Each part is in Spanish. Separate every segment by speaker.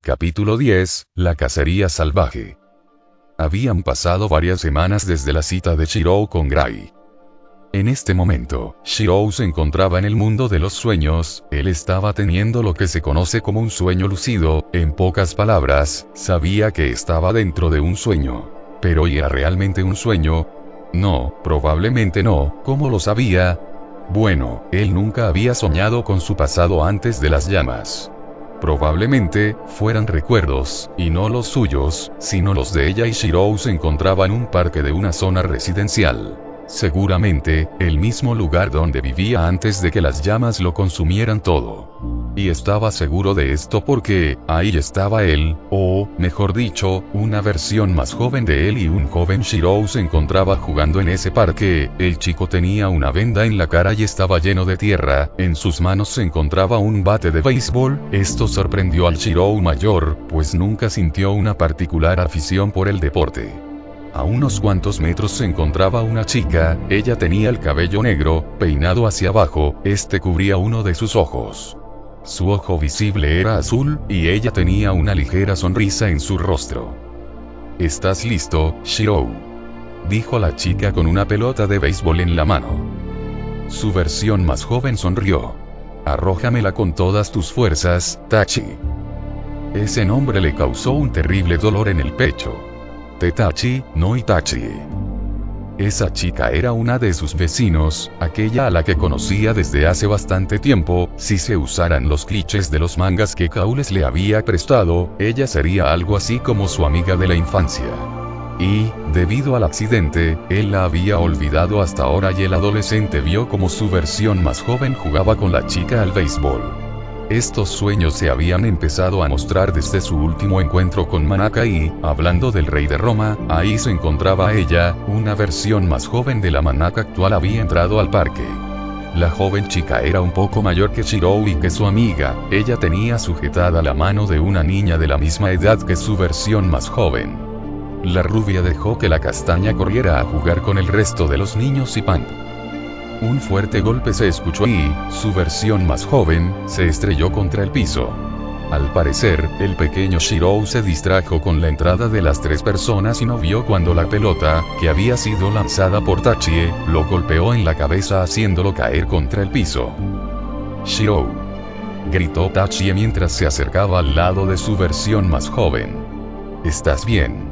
Speaker 1: Capítulo 10, La cacería salvaje. Habían pasado varias semanas desde la cita de Shirou con Gray. En este momento, Shirou se encontraba en el mundo de los sueños. Él estaba teniendo lo que se conoce como un sueño lúcido. En pocas palabras, sabía que estaba dentro de un sueño. ¿Pero era realmente un sueño? No, probablemente no. ¿Cómo lo sabía? Bueno, él nunca había soñado con su pasado antes de las llamas. Probablemente fueran recuerdos, y no los suyos, sino los de ella y Shirou se encontraba en un parque de una zona residencial. Seguramente, el mismo lugar donde vivía antes de que las llamas lo consumieran todo. Y estaba seguro de esto porque, ahí estaba él, o, mejor dicho, una versión más joven de él y un joven Shirou se encontraba jugando en ese parque. El chico tenía una venda en la cara y estaba lleno de tierra, en sus manos se encontraba un bate de béisbol. Esto sorprendió al Shirou mayor, pues nunca sintió una particular afición por el deporte. A unos cuantos metros se encontraba una chica. Ella tenía el cabello negro, peinado hacia abajo, este cubría uno de sus ojos. Su ojo visible era azul, y ella tenía una ligera sonrisa en su rostro. ¿Estás listo, Shirou?, dijo la chica con una pelota de béisbol en la mano. Su versión más joven sonrió. Arrójamela con todas tus fuerzas, Tachi. Ese nombre le causó un terrible dolor en el pecho. Tachi, no Itachi. Esa chica era una de sus vecinos, aquella a la que conocía desde hace bastante tiempo. Si se usaran los clichés de los mangas que Cowles le había prestado, ella sería algo así como su amiga de la infancia. Y, debido al accidente, él la había olvidado hasta ahora y el adolescente vio como su versión más joven jugaba con la chica al béisbol. Estos sueños se habían empezado a mostrar desde su último encuentro con Manaka y, hablando del rey de Roma, ahí se encontraba ella, una versión más joven de la Manaka actual había entrado al parque. La joven chica era un poco mayor que Shirou y que su amiga. Ella tenía sujetada la mano de una niña de la misma edad que su versión más joven. La rubia dejó que la castaña corriera a jugar con el resto de los niños y ¡pam! Un fuerte golpe se escuchó y, su versión más joven, se estrelló contra el piso. Al parecer, el pequeño Shirou se distrajo con la entrada de las tres personas y no vio cuando la pelota, que había sido lanzada por Tachie, lo golpeó en la cabeza haciéndolo caer contra el piso. Shirou, gritó Tachie mientras se acercaba al lado de su versión más joven. ¿Estás bien?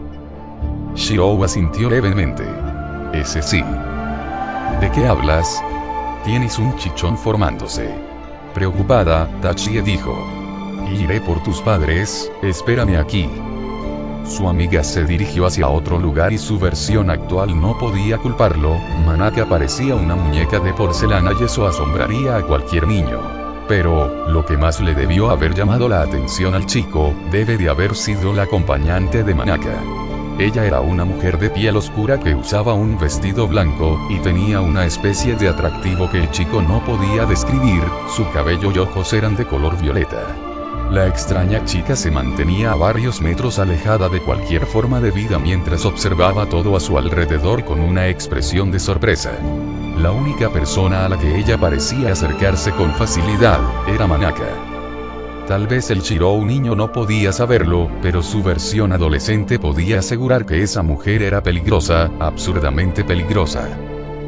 Speaker 1: Shirou asintió levemente. Ese sí. ¿De qué hablas? Tienes un chichón formándose. Preocupada, Tachie dijo. Iré por tus padres, espérame aquí. Su amiga se dirigió hacia otro lugar y su versión actual no podía culparlo. Manaka parecía una muñeca de porcelana y eso asombraría a cualquier niño. Pero, lo que más le debió haber llamado la atención al chico, debe de haber sido la acompañante de Manaka. Ella era una mujer de piel oscura que usaba un vestido blanco, y tenía una especie de atractivo que el chico no podía describir. Su cabello y ojos eran de color violeta. La extraña chica se mantenía a varios metros alejada de cualquier forma de vida mientras observaba todo a su alrededor con una expresión de sorpresa. La única persona a la que ella parecía acercarse con facilidad, era Manaka. Tal vez el Shirou niño no podía saberlo, pero su versión adolescente podía asegurar que esa mujer era peligrosa, absurdamente peligrosa.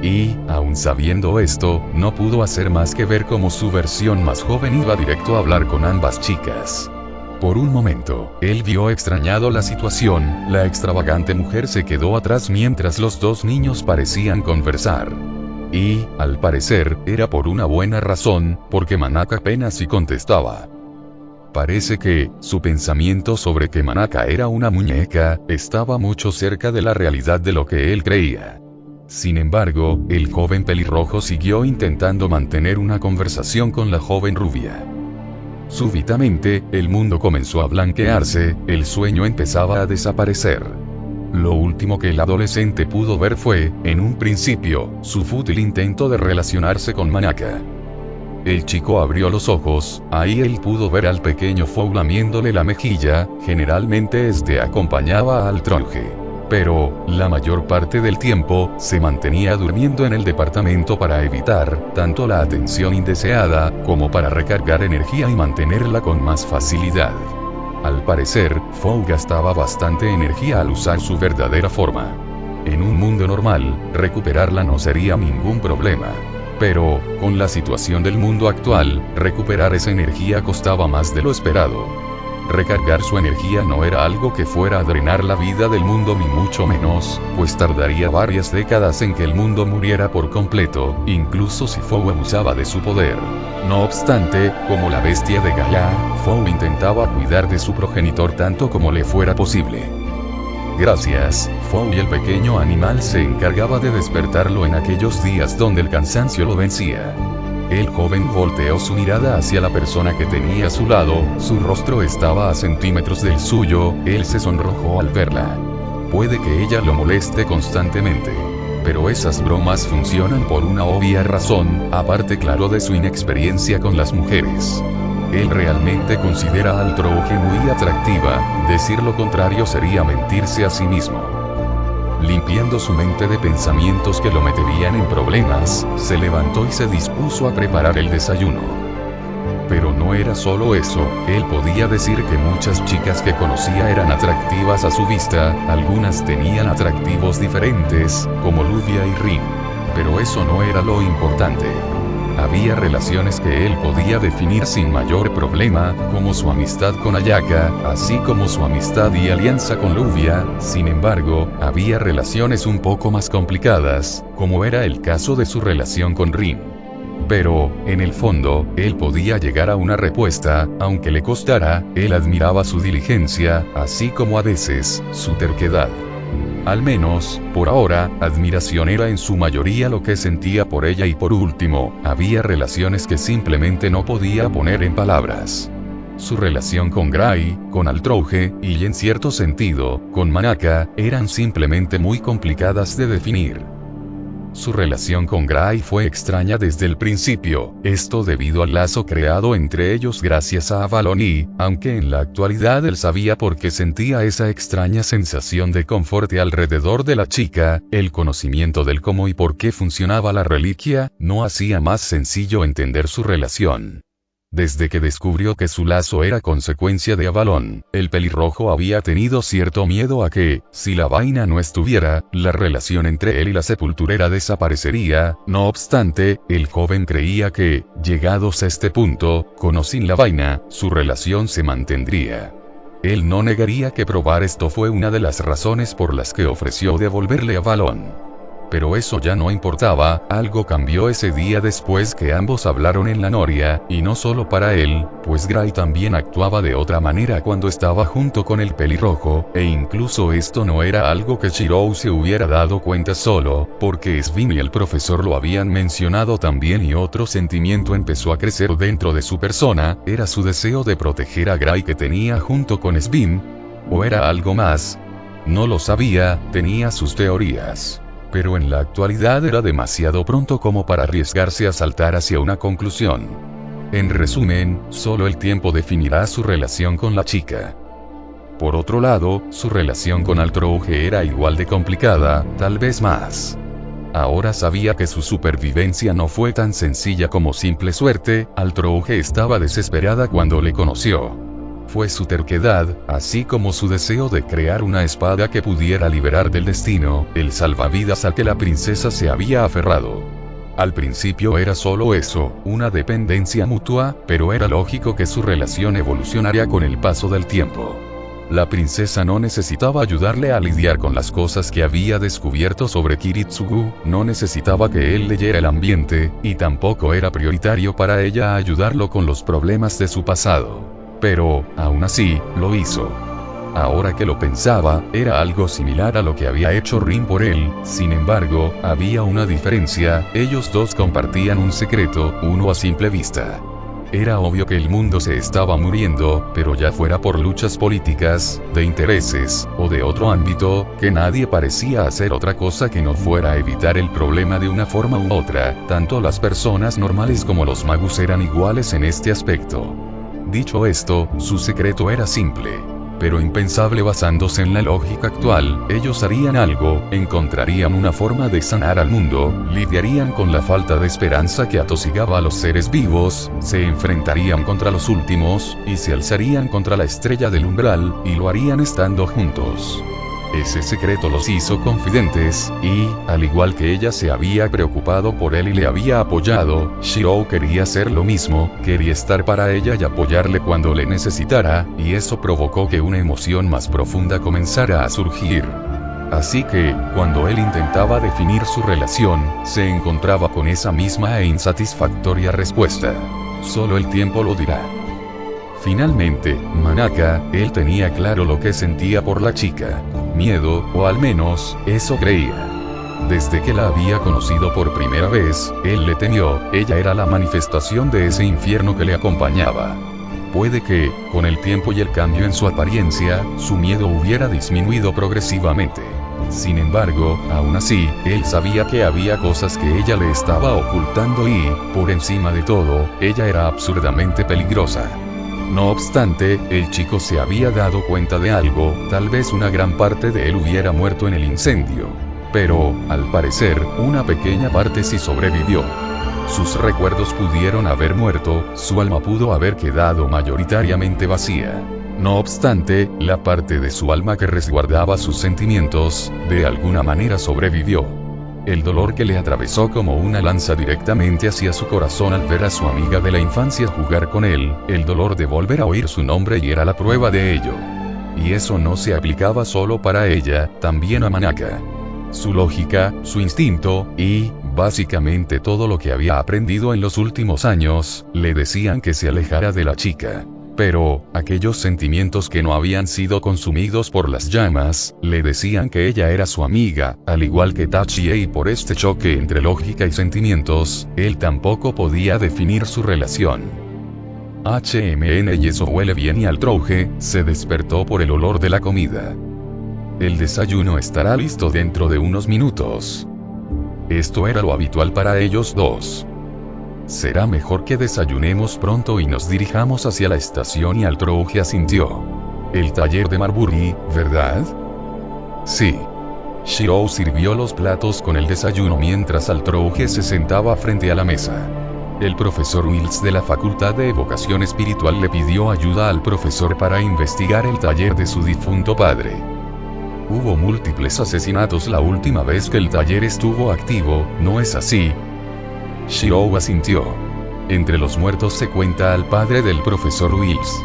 Speaker 1: Y, aun sabiendo esto, no pudo hacer más que ver cómo su versión más joven iba directo a hablar con ambas chicas. Por un momento, él vio extrañado la situación. La extravagante mujer se quedó atrás mientras los dos niños parecían conversar. Y, al parecer, era por una buena razón, porque Manaka apenas si contestaba. Parece que, su pensamiento sobre que Manaka era una muñeca, estaba mucho cerca de la realidad de lo que él creía. Sin embargo, el joven pelirrojo siguió intentando mantener una conversación con la joven rubia. Súbitamente, el mundo comenzó a blanquearse, el sueño empezaba a desaparecer. Lo último que el adolescente pudo ver fue, en un principio, su fútil intento de relacionarse con Manaka. El chico abrió los ojos, ahí él pudo ver al pequeño Fou lamiéndole la mejilla. Generalmente este acompañaba al tronje. Pero, la mayor parte del tiempo, se mantenía durmiendo en el departamento para evitar, tanto la atención indeseada, como para recargar energía y mantenerla con más facilidad. Al parecer, Fou gastaba bastante energía al usar su verdadera forma. En un mundo normal, recuperarla no sería ningún problema. Pero, con la situación del mundo actual, recuperar esa energía costaba más de lo esperado. Recargar su energía no era algo que fuera a drenar la vida del mundo ni mucho menos, pues tardaría varias décadas en que el mundo muriera por completo, incluso si Fou abusaba de su poder. No obstante, como la bestia de Gaia, Fou intentaba cuidar de su progenitor tanto como le fuera posible. Gracias, Fou y el pequeño animal se encargaba de despertarlo en aquellos días donde el cansancio lo vencía. El joven volteó su mirada hacia la persona que tenía a su lado, su rostro estaba a centímetros del suyo, él se sonrojó al verla. Puede que ella lo moleste constantemente. Pero esas bromas funcionan por una obvia razón, aparte claro de su inexperiencia con las mujeres. Él realmente considera al Trouge muy atractiva, decir lo contrario sería mentirse a sí mismo. Limpiando su mente de pensamientos que lo meterían en problemas, se levantó y se dispuso a preparar el desayuno. Pero no era solo eso, él podía decir que muchas chicas que conocía eran atractivas a su vista, algunas tenían atractivos diferentes, como Luvia y Rin. Pero eso no era lo importante. Había relaciones que él podía definir sin mayor problema, como su amistad con Ayaka, así como su amistad y alianza con Luvia. Sin embargo, había relaciones un poco más complicadas, como era el caso de su relación con Rin. Pero, en el fondo, él podía llegar a una respuesta, aunque le costara, él admiraba su diligencia, así como a veces, su terquedad. Al menos, por ahora, admiración era en su mayoría lo que sentía por ella y por último, había relaciones que simplemente no podía poner en palabras. Su relación con Gray, con Altrouge, y en cierto sentido, con Manaka, eran simplemente muy complicadas de definir. Su relación con Gray fue extraña desde el principio, esto debido al lazo creado entre ellos gracias a Avalon y, aunque en la actualidad él sabía por qué sentía esa extraña sensación de confort alrededor de la chica, el conocimiento del cómo y por qué funcionaba la reliquia, no hacía más sencillo entender su relación. Desde que descubrió que su lazo era consecuencia de Avalon, el pelirrojo había tenido cierto miedo a que, si la vaina no estuviera, la relación entre él y la sepulturera desaparecería. No obstante, el joven creía que, llegados a este punto, con o sin la vaina, su relación se mantendría. Él no negaría que probar esto fue una de las razones por las que ofreció devolverle a Avalon. Pero eso ya no importaba, algo cambió ese día después que ambos hablaron en la noria, y no solo para él, pues Gray también actuaba de otra manera cuando estaba junto con el pelirrojo, e incluso esto no era algo que Shirou se hubiera dado cuenta solo, porque Svin y el profesor lo habían mencionado también y otro sentimiento empezó a crecer dentro de su persona, era su deseo de proteger a Gray que tenía junto con Svin, o era algo más. No lo sabía, tenía sus teorías. Pero en la actualidad era demasiado pronto como para arriesgarse a saltar hacia una conclusión. En resumen, solo el tiempo definirá su relación con la chica. Por otro lado, su relación con Altrouge era igual de complicada, tal vez más. Ahora sabía que su supervivencia no fue tan sencilla como simple suerte, Altrouge estaba desesperada cuando le conoció. Fue su terquedad, así como su deseo de crear una espada que pudiera liberar del destino, el salvavidas al que la princesa se había aferrado. Al principio era solo eso, una dependencia mutua, pero era lógico que su relación evolucionaría con el paso del tiempo. La princesa no necesitaba ayudarle a lidiar con las cosas que había descubierto sobre Kiritsugu, no necesitaba que él leyera el ambiente, y tampoco era prioritario para ella ayudarlo con los problemas de su pasado. Pero, aún así, lo hizo. Ahora que lo pensaba, era algo similar a lo que había hecho Rin por él, sin embargo, había una diferencia, ellos dos compartían un secreto, uno a simple vista. Era obvio que el mundo se estaba muriendo, pero ya fuera por luchas políticas, de intereses, o de otro ámbito, que nadie parecía hacer otra cosa que no fuera evitar el problema de una forma u otra, tanto las personas normales como los magus eran iguales en este aspecto. Dicho esto, su secreto era simple. pero impensable basándose en la lógica actual. Ellos harían algo, encontrarían una forma de sanar al mundo, lidiarían con la falta de esperanza que atosigaba a los seres vivos, se enfrentarían contra los últimos, y se alzarían contra la estrella del umbral, y lo harían estando juntos. Ese secreto los hizo confidentes, y, al igual que ella se había preocupado por él y le había apoyado, Shirou quería hacer lo mismo, quería estar para ella y apoyarle cuando le necesitara, y eso provocó que una emoción más profunda comenzara a surgir. Así que, cuando él intentaba definir su relación, se encontraba con esa misma e insatisfactoria respuesta. Solo el tiempo lo dirá. Finalmente, Manaka, él tenía claro lo que sentía por la chica. Miedo, o al menos, eso creía. Desde que la había conocido por primera vez, él le temió, ella era la manifestación de ese infierno que le acompañaba. Puede que, con el tiempo y el cambio en su apariencia, su miedo hubiera disminuido progresivamente. Sin embargo, aún así, él sabía que había cosas que ella le estaba ocultando y, por encima de todo, ella era absurdamente peligrosa. No obstante, el chico se había dado cuenta de algo, tal vez una gran parte de él hubiera muerto en el incendio. Pero, al parecer, una pequeña parte sí sobrevivió. Sus recuerdos pudieron haber muerto, su alma pudo haber quedado mayoritariamente vacía. No obstante, la parte de su alma que resguardaba sus sentimientos, de alguna manera sobrevivió. El dolor que le atravesó como una lanza directamente hacia su corazón al ver a su amiga de la infancia jugar con él, el dolor de volver a oír su nombre y era la prueba de ello. Y eso no se aplicaba solo para ella, también a Manaka. Su lógica, su instinto, y, básicamente todo lo que había aprendido en los últimos años, le decían que se alejara de la chica. Pero, aquellos sentimientos que no habían sido consumidos por las llamas, le decían que ella era su amiga, al igual que Tachie, y por este choque entre lógica y sentimientos, él tampoco podía definir su relación. Y eso huele bien y al trouje, se despertó por el olor de la comida. El desayuno estará listo dentro de unos minutos. Esto era lo habitual para ellos dos. Será mejor que desayunemos pronto y nos dirijamos hacia la estación y Altrouje asintió. El taller de Marbury, ¿verdad? Sí. Shirou sirvió los platos con el desayuno mientras Altrouje se sentaba frente a la mesa. El profesor Wills de la Facultad de Evocación Espiritual le pidió ayuda al profesor para investigar el taller de su difunto padre. Hubo múltiples asesinatos la última vez que el taller estuvo activo, ¿no es así? Shirou asintió. Entre los muertos se cuenta al padre del profesor Wills.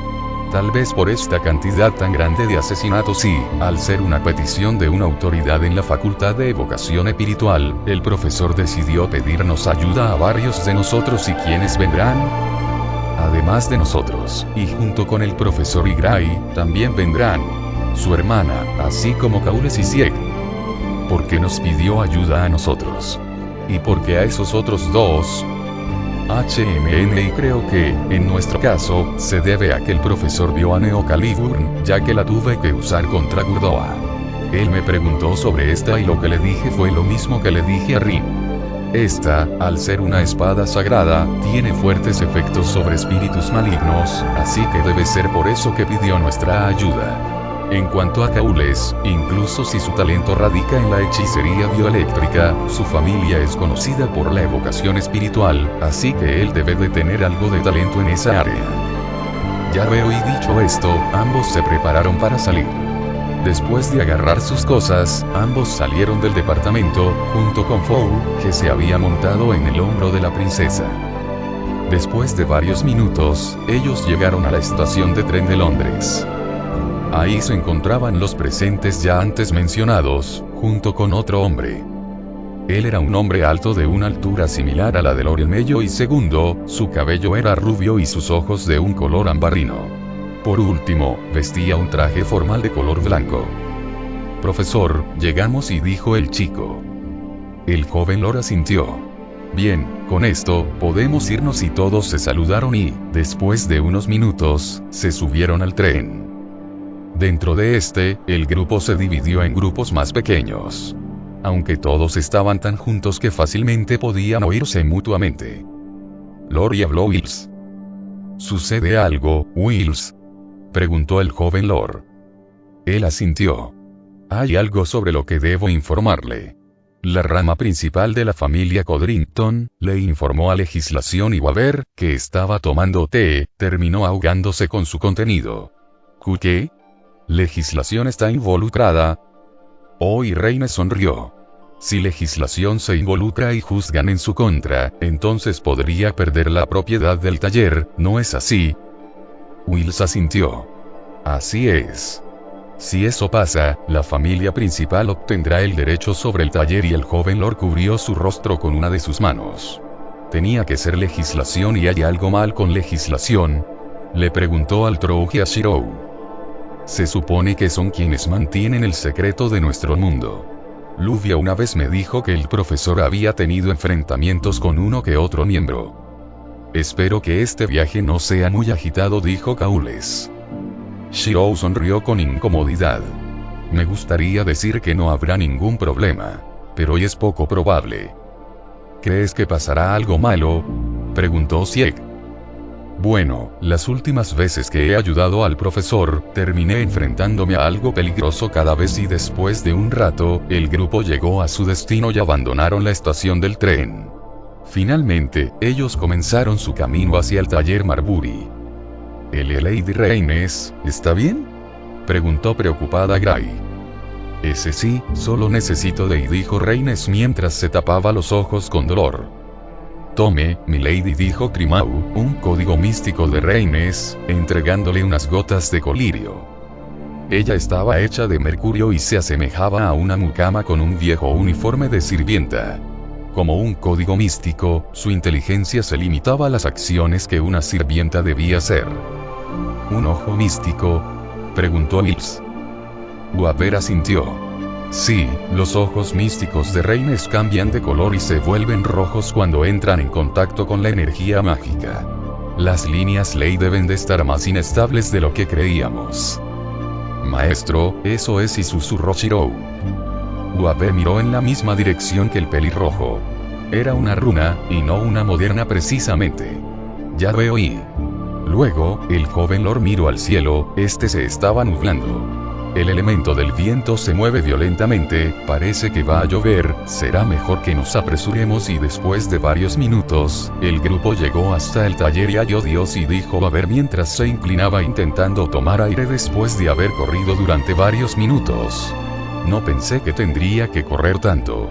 Speaker 1: Tal vez por esta cantidad tan grande de asesinatos y, al ser una petición de una autoridad en la Facultad de Evocación Espiritual, el profesor decidió pedirnos ayuda a varios de nosotros y quienes vendrán. Además de nosotros, y junto con el profesor Igrai, también vendrán su hermana, así como Kaules y Sieg. ¿Por qué nos pidió ayuda a nosotros? ¿Y por qué a esos otros dos? Y creo que, en nuestro caso, se debe a que el profesor vio a Neo Caliburn, ya que la tuve que usar contra Gurdoa. Él me preguntó sobre esta y lo que le dije fue lo mismo que le dije a Rin. Esta, al ser una espada sagrada, tiene fuertes efectos sobre espíritus malignos, así que debe ser por eso que pidió nuestra ayuda. En cuanto a Kaules, incluso si su talento radica en la hechicería bioeléctrica, su familia es conocida por la evocación espiritual, así que él debe de tener algo de talento en esa área. Ya veo, y dicho esto, ambos se prepararon para salir. Después de agarrar sus cosas, ambos salieron del departamento, junto con Fou, que se había montado en el hombro de la princesa. Después de varios minutos, ellos llegaron a la estación de tren de Londres. Ahí se encontraban los presentes ya antes mencionados, junto con otro hombre. Él era un hombre alto de una altura similar a la del Orelmello y segundo, su cabello era rubio y sus ojos de un color ambarrino. Por último, vestía un traje formal de color blanco. Profesor, llegamos, y dijo el chico. El joven Lord asintió. Bien, con esto, podemos irnos, y todos se saludaron y, después de unos minutos, se subieron al tren. Dentro de este, el grupo se dividió en grupos más pequeños. Aunque todos estaban tan juntos que fácilmente podían oírse mutuamente. Lord, y habló Wills. ¿Sucede algo, Wills?, preguntó el joven Lord. Él asintió. Hay algo sobre lo que debo informarle. La rama principal de la familia Codrington, le informó a Legislación y Waver, que estaba tomando té, terminó ahogándose con su contenido. ¿Qué? ¿Legislación está involucrada? Y Reine sonrió. Si Legislación se involucra y juzgan en su contra, entonces podría perder la propiedad del taller, ¿no es así? Wills asintió. Así es. Si eso pasa, la familia principal obtendrá el derecho sobre el taller y el joven Lord cubrió su rostro con una de sus manos. ¿Tenía que ser Legislación y hay algo mal con Legislación? Le preguntó al Trouge a Shirou. Se supone que son quienes mantienen el secreto de nuestro mundo. Luvia una vez me dijo que el profesor había tenido enfrentamientos con uno que otro miembro. Espero que este viaje no sea muy agitado, dijo Caules. Shirou sonrió con incomodidad. Me gustaría decir que no habrá ningún problema, pero hoy es poco probable. ¿Crees que pasará algo malo?, preguntó Sieg. Bueno, las últimas veces que he ayudado al profesor, terminé enfrentándome a algo peligroso cada vez y después de un rato, el grupo llegó a su destino y abandonaron la estación del tren. Finalmente, ellos comenzaron su camino hacia el taller Marbury. Lady Reines, ¿está bien?, preguntó preocupada Gray. Ese sí, solo necesito de, dijo Reines mientras se tapaba los ojos con dolor. Tome, milady, dijo Trimau, un código místico de Reines, entregándole unas gotas de colirio. Ella estaba hecha de mercurio y se asemejaba a una mucama con un viejo uniforme de sirvienta. Como un código místico, su inteligencia se limitaba a las acciones que una sirvienta debía hacer. ¿Un ojo místico?, preguntó Wills. Waver asintió. Sí, los ojos místicos de Reines cambian de color y se vuelven rojos cuando entran en contacto con la energía mágica. Las líneas ley deben de estar más inestables de lo que creíamos. Maestro, eso es, y susurró Shirou. Waver miró en la misma dirección que el pelirrojo. Era una runa, y no una moderna precisamente. Ya veo y... Luego, el joven Lord miró al cielo, este se estaba nublando. El elemento del viento se mueve violentamente, parece que va a llover, será mejor que nos apresuremos, y después de varios minutos, el grupo llegó hasta el taller y halló Dios, y dijo Waver mientras se inclinaba intentando tomar aire después de haber corrido durante varios minutos. No pensé que tendría que correr tanto.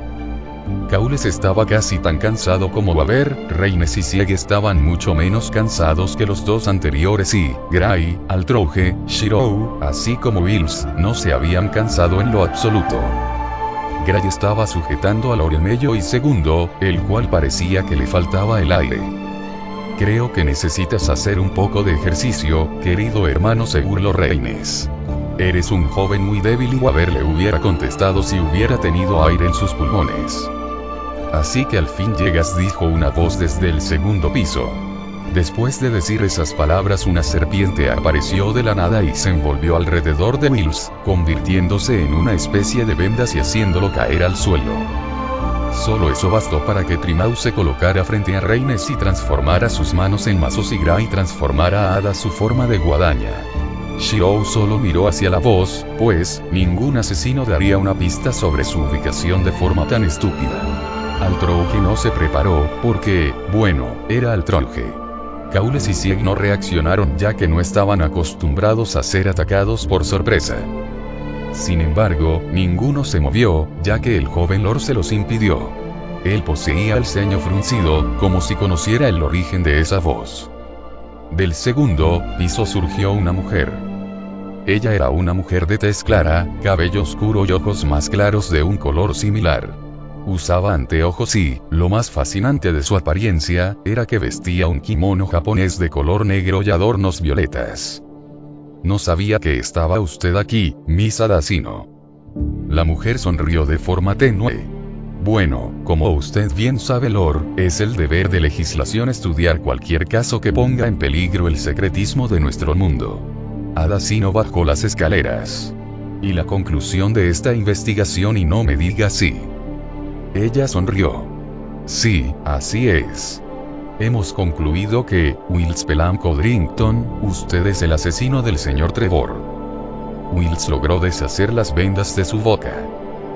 Speaker 1: Caules estaba casi tan cansado como Waver, Reines y Sieg estaban mucho menos cansados que los dos anteriores y, Gray, Altrouge, Shirou, así como Wills, no se habían cansado en lo absoluto. Gray estaba sujetando al Orelmello y segundo, el cual parecía que le faltaba el aire. Creo que necesitas hacer un poco de ejercicio, querido hermano, se burló Reines. Eres un joven muy débil, y Waver le hubiera contestado si hubiera tenido aire en sus pulmones. Así que al fin llegas, dijo una voz desde el segundo piso. Después de decir esas palabras, una serpiente apareció de la nada y se envolvió alrededor de Wills, convirtiéndose en una especie de vendas y haciéndolo caer al suelo. Solo eso bastó para que Trimau se colocara frente a Reines y transformara sus manos en mazos, y Gray transformara a Ada su forma de guadaña. Shirou solo miró hacia la voz, pues, ningún asesino daría una pista sobre su ubicación de forma tan estúpida. Altrouge no se preparó, porque, bueno, era Altrouge. Caules y Sieg no reaccionaron ya que no estaban acostumbrados a ser atacados por sorpresa. Sin embargo, ninguno se movió, ya que el joven Lord se los impidió. Él poseía el ceño fruncido, como si conociera el origen de esa voz. Del segundo piso surgió una mujer. Ella era una mujer de tez clara, cabello oscuro y ojos más claros de un color similar. Usaba anteojos y, lo más fascinante de su apariencia, era que vestía un kimono japonés de color negro y adornos violetas. No sabía que estaba usted aquí, Miss Adasino. La mujer sonrió de forma tenue. Bueno, como usted bien sabe, Lord, es el deber de Legislación estudiar cualquier caso que ponga en peligro el secretismo de nuestro mundo. Adasino bajó las escaleras. Y la conclusión de esta investigación, y no me diga sí. Ella sonrió. Sí, así es. Hemos concluido que, Wills Pelham Codrington, usted es el asesino del señor Trevor. Wills logró deshacer las vendas de su boca.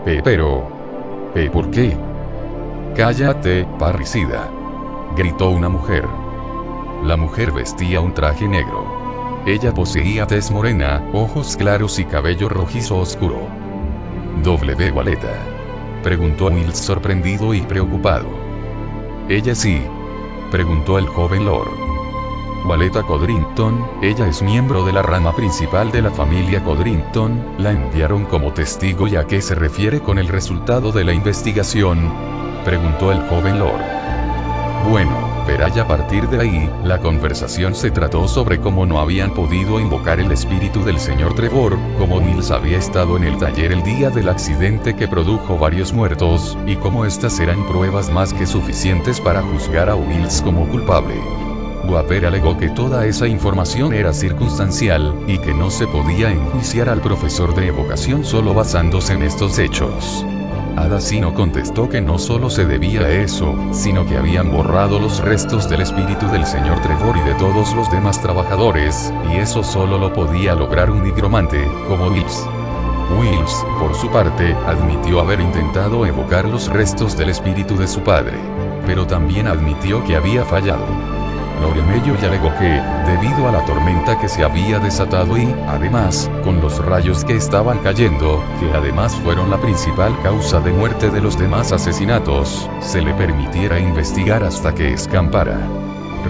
Speaker 1: Pero... ¿por qué? ¡Cállate, parricida!, gritó una mujer. La mujer vestía un traje negro. Ella poseía tez morena, ojos claros y cabello rojizo oscuro. ¿W Waleta?, preguntó Wills sorprendido y preocupado. Ella sí, preguntó el joven Lord. Waleta Codrington, ella es miembro de la rama principal de la familia Codrington, la enviaron como testigo. ¿Y a qué se refiere con el resultado de la investigación?, preguntó el joven Lord. Bueno, verá, y a partir de ahí, la conversación se trató sobre cómo no habían podido invocar el espíritu del señor Trevor, cómo Wills había estado en el taller el día del accidente que produjo varios muertos, y cómo estas eran pruebas más que suficientes para juzgar a Wills como culpable. Wapper alegó que toda esa información era circunstancial, y que no se podía enjuiciar al profesor de evocación solo basándose en estos hechos. Adasino contestó que no solo se debía a eso, sino que habían borrado los restos del espíritu del señor Trevor y de todos los demás trabajadores, y eso solo lo podía lograr un nigromante, como Wills. Wills, por su parte, admitió haber intentado evocar los restos del espíritu de su padre. Pero también admitió que había fallado. Loremello ya alegó que, debido a la tormenta que se había desatado y, además, con los rayos que estaban cayendo, que además fueron la principal causa de muerte de los demás asesinatos, se le permitiera investigar hasta que escampara.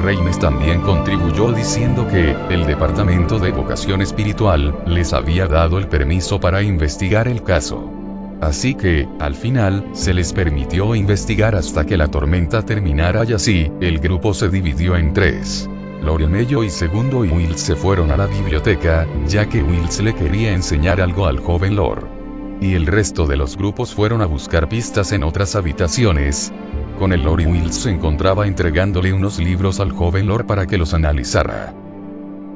Speaker 1: Reines también contribuyó diciendo que, el Departamento de Evocación Espiritual, les había dado el permiso para investigar el caso. Así que, al final, se les permitió investigar hasta que la tormenta terminara, y así, el grupo se dividió en tres. Loremello y Segundo y Wills se fueron a la biblioteca, ya que Wills le quería enseñar algo al joven Lord. Y el resto de los grupos fueron a buscar pistas en otras habitaciones. Con el Lord, y Wills se encontraba entregándole unos libros al joven Lord para que los analizara.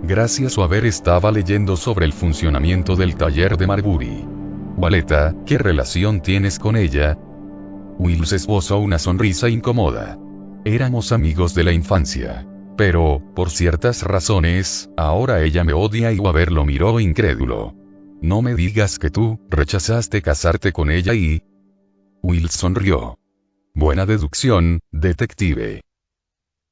Speaker 1: Gracias a haber estaba leyendo sobre el funcionamiento del taller de Marbury. Waleta, ¿qué relación tienes con ella? Wills esbozó una sonrisa incómoda. Éramos amigos de la infancia. Pero, por ciertas razones, ahora ella me odia. Y Wapper lo miró incrédulo. No me digas que tú rechazaste casarte con ella y... Wills sonrió. Buena deducción, detective.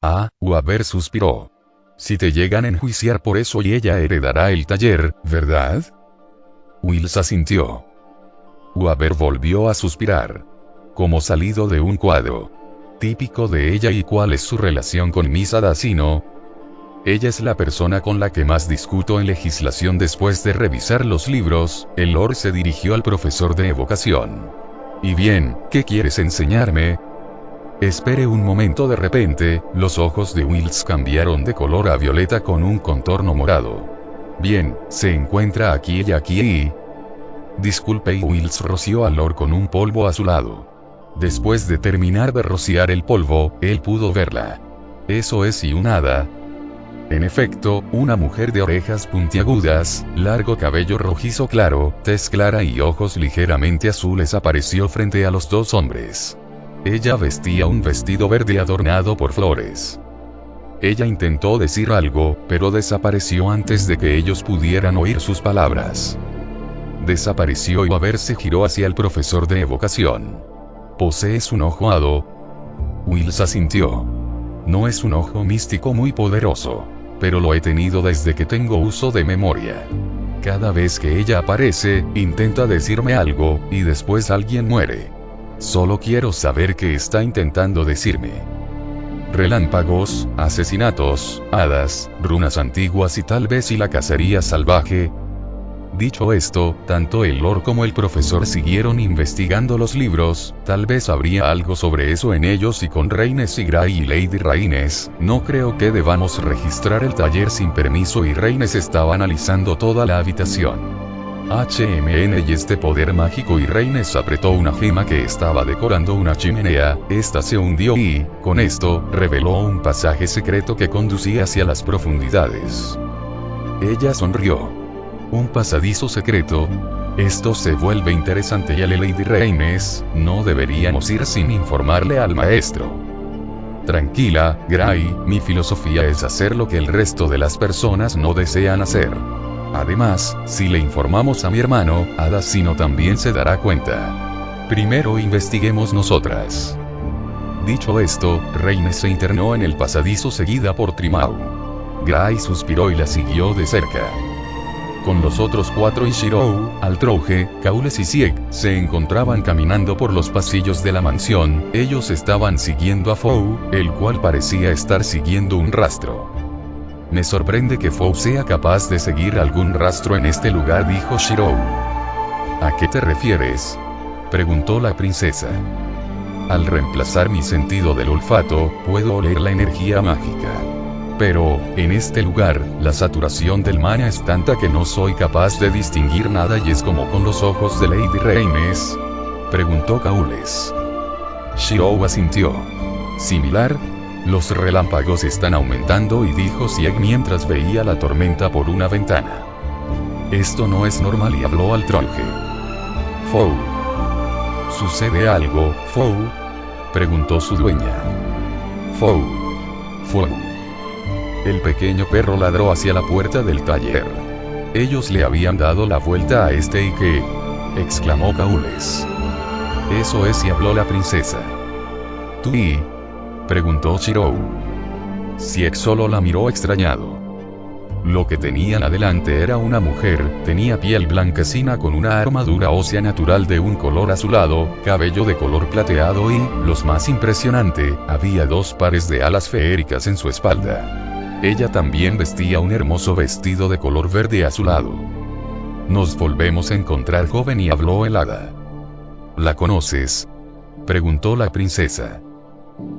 Speaker 1: Ah, Wapper suspiró. Si te llegan a enjuiciar por eso, y ella heredará el taller, ¿verdad? Wills asintió. Wapper volvió a suspirar. Como salido de un cuadro. Típico de ella. ¿Y cuál es su relación con Miss Adasino? Ella es la persona con la que más discuto en legislación. Después de revisar los libros, el Lord se dirigió al profesor de evocación. Y bien, ¿qué quieres enseñarme? Espere un momento. De repente, los ojos de Wills cambiaron de color a violeta con un contorno morado. Bien, se encuentra aquí y aquí y... Disculpe. Y Wills roció al Lord con un polvo azulado. Después de terminar de rociar el polvo, él pudo verla. Eso es, y un hada. En efecto, una mujer de orejas puntiagudas, largo cabello rojizo claro, tez clara y ojos ligeramente azules apareció frente a los dos hombres. Ella vestía un vestido verde adornado por flores. Ella intentó decir algo, pero desapareció antes de que ellos pudieran oír sus palabras. Desapareció, y Wapper se giró hacia el profesor de evocación. ¿Posees un ojo hado? Wills asintió. No es un ojo místico muy poderoso, pero lo he tenido desde que tengo uso de memoria. Cada vez que ella aparece, intenta decirme algo, y después alguien muere. Solo quiero saber qué está intentando decirme. Relámpagos, asesinatos, hadas, runas antiguas y tal vez y la cacería salvaje. Dicho esto, tanto el Lord como el profesor siguieron investigando los libros. Tal vez habría algo sobre eso en ellos. Y con Rhaenys y Gray y Lady Rhaenys, no creo que debamos registrar el taller sin permiso. Y Rhaenys estaba analizando toda la habitación. HMN y este poder mágico. Y Rhaenys apretó una gema que estaba decorando una chimenea. Esta se hundió y, con esto, reveló un pasaje secreto que conducía hacia las profundidades. Ella sonrió. Un pasadizo secreto. Esto se vuelve interesante. Y a Lady Rhaenys, no deberíamos ir sin informarle al maestro. Tranquila, Gray, mi filosofía es hacer lo que el resto de las personas no desean hacer. Además, si le informamos a mi hermano, Adasino también se dará cuenta. Primero investiguemos nosotras. Dicho esto, Reine se internó en el pasadizo seguida por Trimau. Gray suspiró y la siguió de cerca. Con los otros 4 y Shirou, Altrouge, Kaules y Sieg, se encontraban caminando por los pasillos de la mansión. Ellos estaban siguiendo a Fou, el cual parecía estar siguiendo un rastro. Me sorprende que Fou sea capaz de seguir algún rastro en este lugar, dijo Shirou. ¿A qué te refieres?, preguntó la princesa. Al reemplazar mi sentido del olfato, puedo oler la energía mágica. Pero, en este lugar, la saturación del mana es tanta que no soy capaz de distinguir nada y es como con los ojos de Lady Reines, preguntó Kaules. Shirou asintió. ¿Similar? Los relámpagos están aumentando, y dijo Sieg mientras veía la tormenta por una ventana. Esto no es normal, y habló Altrouge. Fou. ¿Sucede algo, Fou?, preguntó su dueña. Fou. Fou. El pequeño perro ladró hacia la puerta del taller. Ellos le habían dado la vuelta a este y qué, exclamó Kaules. Eso es, y habló la princesa. ¿Tú y?, preguntó Shirou. Sieg solo la miró extrañado. Lo que tenían adelante era una mujer, tenía piel blanquecina con una armadura ósea natural de un color azulado, cabello de color plateado y, lo más impresionante, había 2 pares de alas feéricas en su espalda. Ella también vestía un hermoso vestido de color verde azulado. Nos volvemos a encontrar, joven, y habló el hada. ¿La conoces?, preguntó la princesa.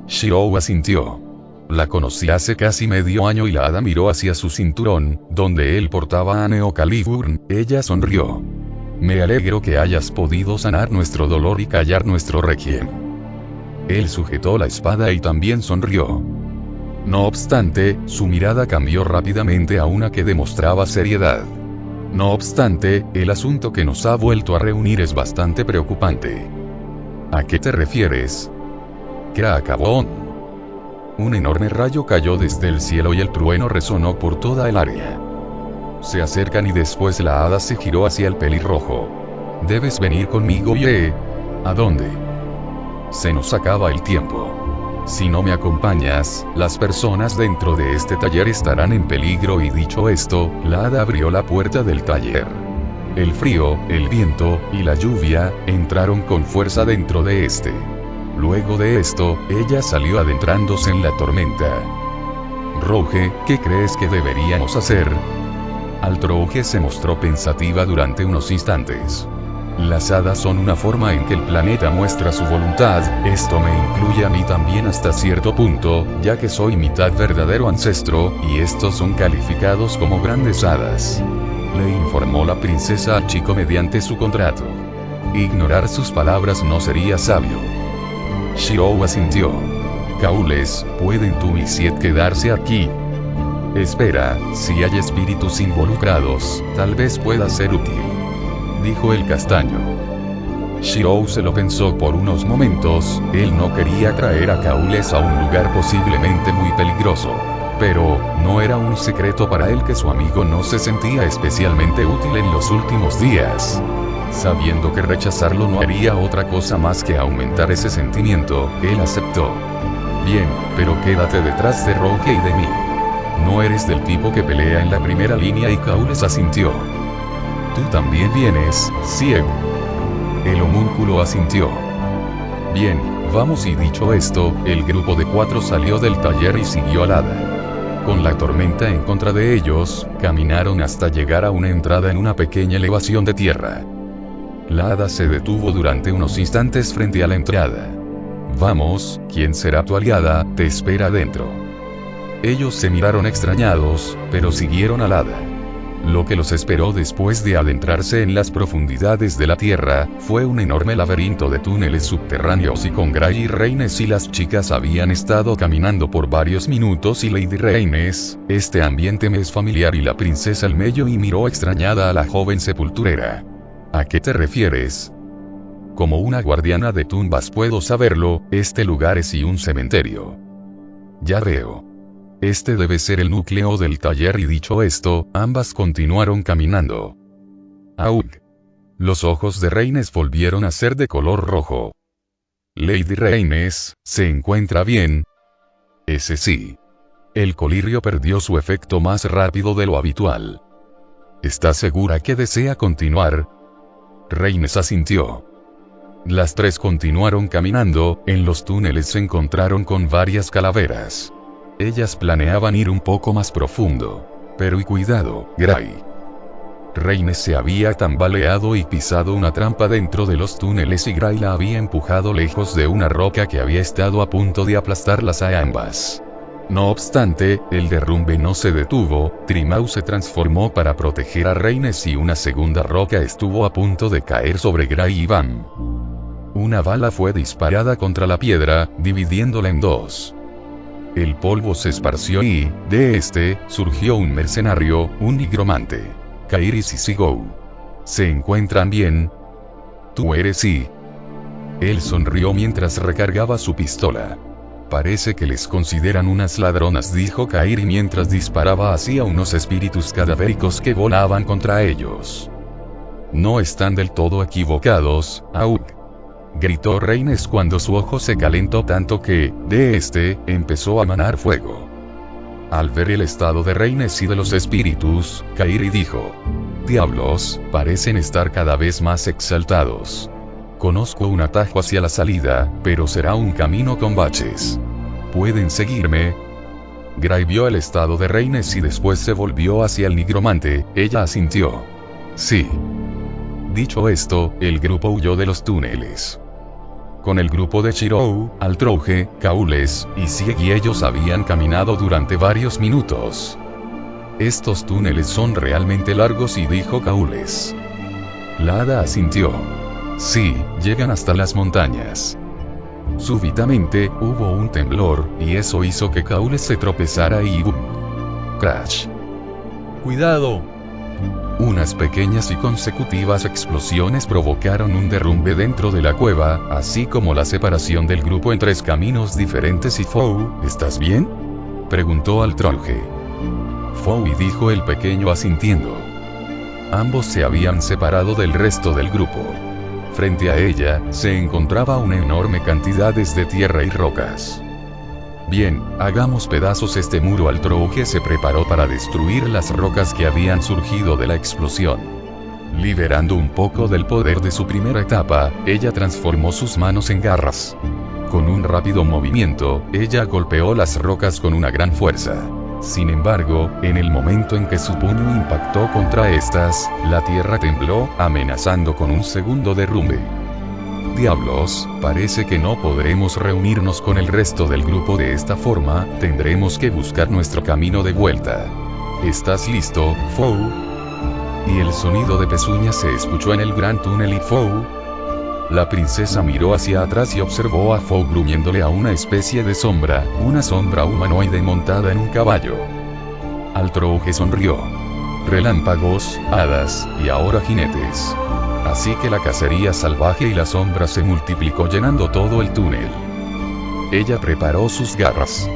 Speaker 1: Shirou asintió. La conocí hace casi medio año, y la hada miró hacia su cinturón, donde él portaba a Neocaliburn. Ella sonrió. Me alegro que hayas podido sanar nuestro dolor y callar nuestro requiem. Él sujetó la espada y también sonrió. No obstante, su mirada cambió rápidamente a una que demostraba seriedad. No obstante, el asunto que nos ha vuelto a reunir es bastante preocupante. ¿A qué te refieres? ¿Qué acabó? Un enorme rayo cayó desde el cielo y el trueno resonó por toda el área. Se acercan y después la hada se giró hacia el pelirrojo. Debes venir conmigo. ¿Y a dónde? Se nos acaba el tiempo. Si no me acompañas, las personas dentro de este taller estarán en peligro. Y dicho esto, la hada abrió la puerta del taller. El frío, el viento, y la lluvia, entraron con fuerza dentro de este. Luego de esto, ella salió adentrándose en la tormenta. Rouge, ¿qué crees que deberíamos hacer? Altrouge se mostró pensativa durante unos instantes. Las hadas son una forma en que el planeta muestra su voluntad. Esto me incluye a mí también hasta cierto punto, ya que soy mitad verdadero ancestro, y estos son calificados como grandes hadas. Le informó la princesa al chico mediante su contrato. Ignorar sus palabras no sería sabio. Shirou asintió. Kaules, ¿pueden tú y Sieg quedarse aquí? Espera, si hay espíritus involucrados, tal vez pueda ser útil, dijo el castaño. Shirou se lo pensó por unos momentos. Él no quería traer a Kaules a un lugar posiblemente muy peligroso. Pero, no era un secreto para él que su amigo no se sentía especialmente útil en los últimos días. Sabiendo que rechazarlo no haría otra cosa más que aumentar ese sentimiento, él aceptó. Bien, pero quédate detrás de Rouge y de mí. No eres del tipo que pelea en la primera línea. Y Kaules asintió. Tú también vienes, Sieg. El homúnculo asintió. Bien, vamos. Y dicho esto, el grupo de 4 salió del taller y siguió al hada. Con la tormenta en contra de ellos, caminaron hasta llegar a una entrada en una pequeña elevación de tierra. La hada se detuvo durante unos instantes frente a la entrada. Vamos, ¿quién será tu aliada? Te espera adentro. Ellos se miraron extrañados, pero siguieron al hada. Lo que los esperó después de adentrarse en las profundidades de la tierra, fue un enorme laberinto de túneles subterráneos. Y con Gray y Reines y las chicas habían estado caminando por varios minutos. Y Lady Reines, este ambiente me es familiar. Y la princesa Almello y miró extrañada a la joven sepulturera. ¿A qué te refieres? Como una guardiana de tumbas puedo saberlo, este lugar es y un cementerio. Ya veo. Este debe ser el núcleo del taller, y dicho esto, ambas continuaron caminando. ¡Aug! Los ojos de Reines volvieron a ser de color rojo. Lady Reines, ¿se encuentra bien? Ese sí. El colirio perdió su efecto más rápido de lo habitual. ¿Está segura que desea continuar? Reines asintió. Las tres continuaron caminando. En los túneles se encontraron con varias calaveras. Ellas planeaban ir un poco más profundo. Pero y cuidado, Gray. Reines se había tambaleado y pisado una trampa dentro de los túneles, y Gray la había empujado lejos de una roca que había estado a punto de aplastarlas a ambas. No obstante, el derrumbe no se detuvo. Trimau se transformó para proteger a Reines y una segunda roca estuvo a punto de caer sobre Gray y Van. Una bala fue disparada contra la piedra, dividiéndola en dos. El polvo se esparció y, de este, surgió un mercenario, un nigromante. Kairis y Sigou. ¿Se encuentran bien? ¿Tú eres y? Él sonrió mientras recargaba su pistola. Parece que les consideran unas ladronas, dijo Kairi mientras disparaba hacia unos espíritus cadavéricos que volaban contra ellos. No están del todo equivocados, Aug. Gritó Reines cuando su ojo se calentó tanto que, de este, empezó a manar fuego. Al ver el estado de Reines y de los espíritus, Kairi dijo: «Diablos, parecen estar cada vez más exaltados. Conozco un atajo hacia la salida, pero será un camino con baches. ¿Pueden seguirme?» Gray vio el estado de Reines y después se volvió hacia el nigromante. Ella asintió. «Sí». Dicho esto, el grupo huyó de los túneles. Con el grupo de Chirou, Altrouge, Kaules, y Sieg y ellos habían caminado durante varios minutos. «Estos túneles son realmente largos», y dijo Kaules. La hada asintió. «Sí, llegan hasta las montañas». Súbitamente, hubo un temblor, y eso hizo que Kaules se tropezara y ¡bum! ¡Crash!
Speaker 2: ¡Cuidado!
Speaker 1: Unas pequeñas y consecutivas explosiones provocaron un derrumbe dentro de la cueva, así como la separación del grupo en tres caminos diferentes. ¿Y Fou, estás bien?, preguntó Altrouge. Fou, y dijo el pequeño asintiendo. Ambos se habían separado del resto del grupo. Frente a ella, se encontraba una enorme cantidad de tierra y rocas. «Bien, hagamos pedazos este muro». Altrouge se preparó para destruir las rocas que habían surgido de la explosión. Liberando un poco del poder de su primera etapa, ella transformó sus manos en garras. Con un rápido movimiento, ella golpeó las rocas con una gran fuerza. Sin embargo, en el momento en que su puño impactó contra estas, la tierra tembló, amenazando con un segundo derrumbe. «Diablos, parece que no podremos reunirnos con el resto del grupo de esta forma, tendremos que buscar nuestro camino de vuelta. ¿Estás listo, Fou?» Y el sonido de pezuñas se escuchó en el gran túnel. «¿Y Fou?» La princesa miró hacia atrás y observó a Fou gruñéndole a una especie de sombra, una sombra humanoide montada en un caballo. Altrouge sonrió. Relámpagos, hadas, y ahora jinetes. Así que la cacería salvaje y la sombra se multiplicó llenando todo el túnel. Ella preparó sus garras.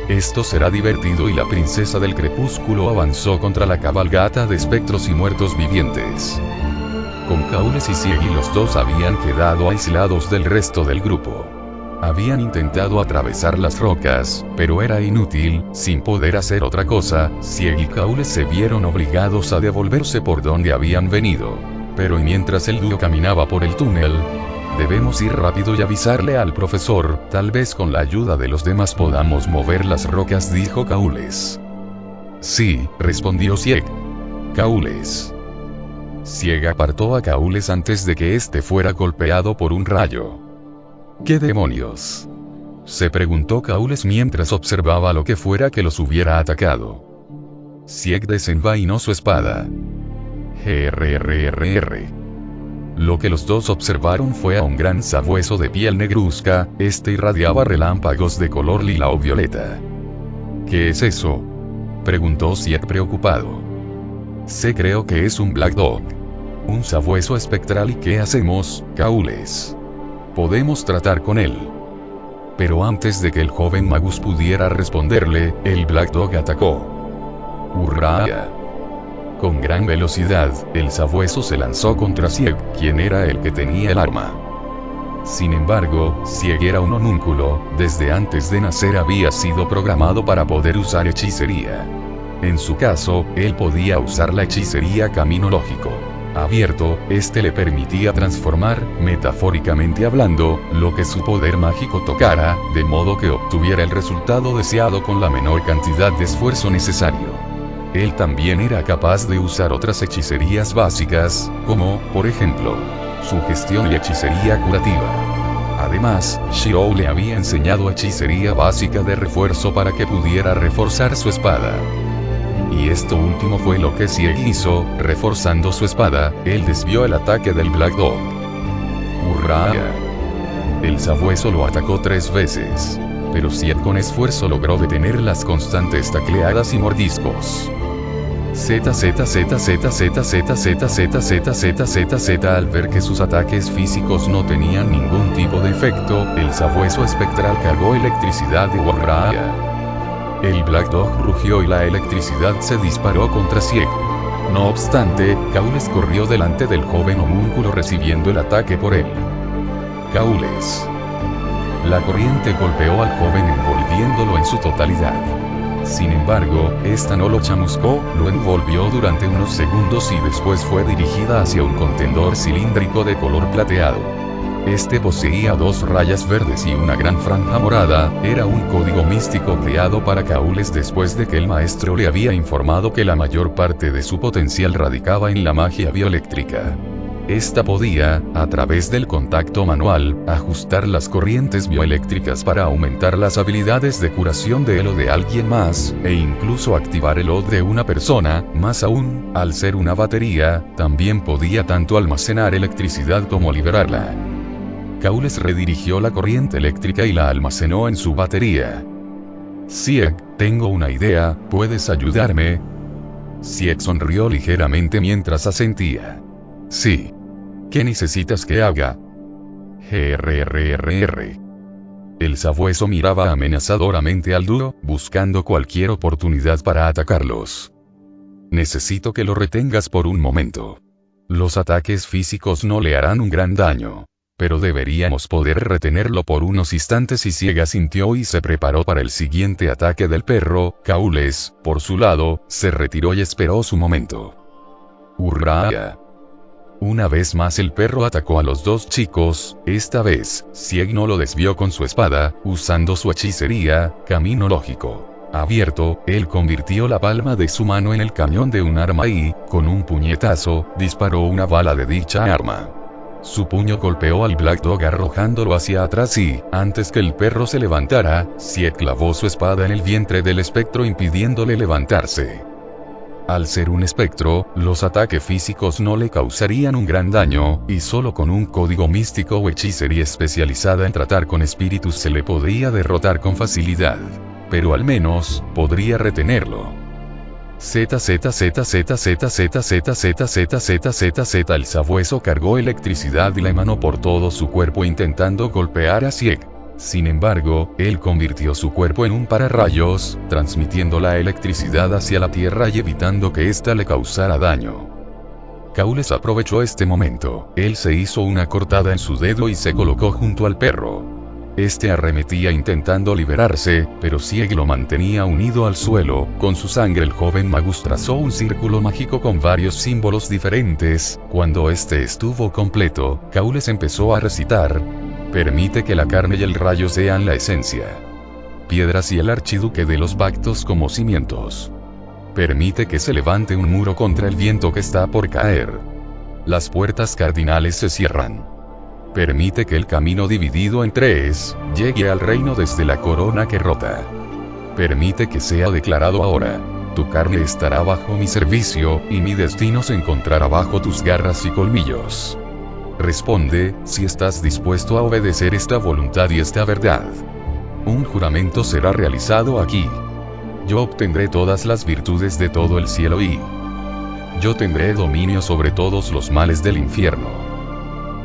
Speaker 1: Esto será divertido, y la princesa del crepúsculo avanzó contra la cabalgata de espectros y muertos vivientes. Con Kaules y Sieg y los dos habían quedado aislados del resto del grupo. Habían intentado atravesar las rocas, pero era inútil. Sin poder hacer otra cosa, Sieg y Kaules se vieron obligados a devolverse por donde habían venido. Pero mientras el dúo caminaba por el túnel, «Debemos ir rápido y avisarle al profesor, tal vez con la ayuda de los demás podamos mover las rocas», dijo Kaules. «Sí», respondió Sieg. «Kaules». Sieg apartó a Kaules antes de que éste fuera golpeado por un rayo. «¿Qué demonios?», se preguntó Kaules mientras observaba lo que fuera que los hubiera atacado. Sieg desenvainó su espada. «RRRR». Lo que los dos observaron fue a un gran sabueso de piel negruzca. Este irradiaba relámpagos de color lila o violeta. «¿Qué es eso?», preguntó Sieg preocupado. «Creo que es un Black Dog. Un sabueso espectral». «¿Y qué hacemos, Kaules?» «Podemos tratar con él». Pero antes de que el joven Magus pudiera responderle, el Black Dog atacó. ¡Hurra! Con gran velocidad, el sabueso se lanzó contra Sieg, quien era el que tenía el arma. Sin embargo, Sieg era un homúnculo, desde antes de nacer había sido programado para poder usar hechicería. En su caso, él podía usar la hechicería camino lógico abierto, este le permitía transformar, metafóricamente hablando, lo que su poder mágico tocara, de modo que obtuviera el resultado deseado con la menor cantidad de esfuerzo necesario. Él también era capaz de usar otras hechicerías básicas, como, por ejemplo, sugestión y hechicería curativa. Además, Shirou le había enseñado hechicería básica de refuerzo para que pudiera reforzar su espada. Y esto último fue lo que Sieg hizo, reforzando su espada, él desvió el ataque del Black Dog. ¡Hurra! El sabueso lo atacó 3 veces. Pero Sieg con esfuerzo logró detener las constantes tacleadas y mordiscos. Al ver que sus ataques físicos no tenían ningún tipo de efecto, el sabueso espectral cargó electricidad de Hurra. El Black Dog rugió y la electricidad se disparó contra Sieg. No obstante, Caules corrió delante del joven homúnculo recibiendo el ataque por él. Caules. La corriente golpeó al joven envolviéndolo en su totalidad. Sin embargo, esta no lo chamuscó, lo envolvió durante unos segundos y después fue dirigida hacia un contenedor cilíndrico de color plateado. Este poseía 2 rayas verdes y una gran franja morada, era un código místico creado para Caules después de que el maestro le había informado que la mayor parte de su potencial radicaba en la magia bioeléctrica. Esta podía, a través del contacto manual, ajustar las corrientes bioeléctricas para aumentar las habilidades de curación de él o de alguien más, e incluso activar el OD de una persona, más aún, al ser una batería, también podía tanto almacenar electricidad como liberarla. Caules redirigió la corriente eléctrica y la almacenó en su batería. Sieg, tengo una idea, ¿puedes ayudarme? Sieg sonrió ligeramente mientras asentía. Sí. ¿Qué necesitas que haga? GRRRR. El sabueso miraba amenazadoramente al dúo, buscando cualquier oportunidad para atacarlos. Necesito que lo retengas por un momento. Los ataques físicos no le harán un gran daño. Pero deberíamos poder retenerlo por unos instantes y Sieg asintió y se preparó para el siguiente ataque del perro. Caules, por su lado, se retiró y esperó su momento. ¡Hurra! Una vez más el perro atacó a los 2 chicos, esta vez, Sieg no lo desvió con su espada, usando su hechicería, camino lógico abierto, él convirtió la palma de su mano en el cañón de un arma y, con un puñetazo, disparó una bala de dicha arma. Su puño golpeó al Black Dog arrojándolo hacia atrás y, antes que el perro se levantara, Sieg clavó su espada en el vientre del espectro impidiéndole levantarse. Al ser un espectro, los ataques físicos no le causarían un gran daño, y solo con un código místico o hechicería especializada en tratar con espíritus se le podría derrotar con facilidad. Pero al menos, podría retenerlo. El sabueso cargó electricidad y la emanó por todo su cuerpo intentando golpear a Sieg. Sin embargo, él convirtió su cuerpo en un pararrayos, transmitiendo la electricidad hacia la tierra y evitando que ésta le causara daño. Caules aprovechó este momento, él se hizo una cortada en su dedo y se colocó junto al perro. Este arremetía intentando liberarse, pero Sieg lo mantenía unido al suelo. Con su sangre el joven Magus trazó un círculo mágico con varios símbolos diferentes. Cuando este estuvo completo, Caules empezó a recitar: permite que la carne y el rayo sean la esencia. Piedras y el archiduque de los pactos como cimientos. Permite que se levante un muro contra el viento que está por caer. Las puertas cardinales se cierran. Permite que el camino dividido en 3, llegue al reino desde la corona que rota. Permite que sea declarado ahora: tu carne estará bajo mi servicio, y mi destino se encontrará bajo tus garras y colmillos. Responde, si estás dispuesto a obedecer esta voluntad y esta verdad. Un juramento será realizado aquí. Yo obtendré todas las virtudes de todo el cielo y yo tendré dominio sobre todos los males del infierno.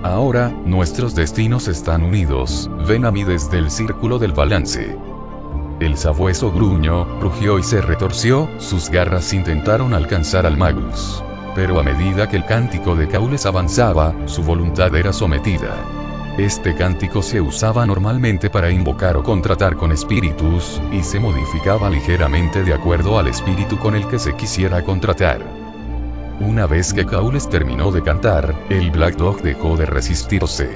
Speaker 1: Ahora, nuestros destinos están unidos, ven a mí desde el círculo del balance. El sabueso gruñó, rugió y se retorció, sus garras intentaron alcanzar al Magus. Pero a medida que el cántico de Caules avanzaba, su voluntad era sometida. Este cántico se usaba normalmente para invocar o contratar con espíritus, y se modificaba ligeramente de acuerdo al espíritu con el que se quisiera contratar. Una vez que Caules terminó de cantar, el Black Dog dejó de resistirse.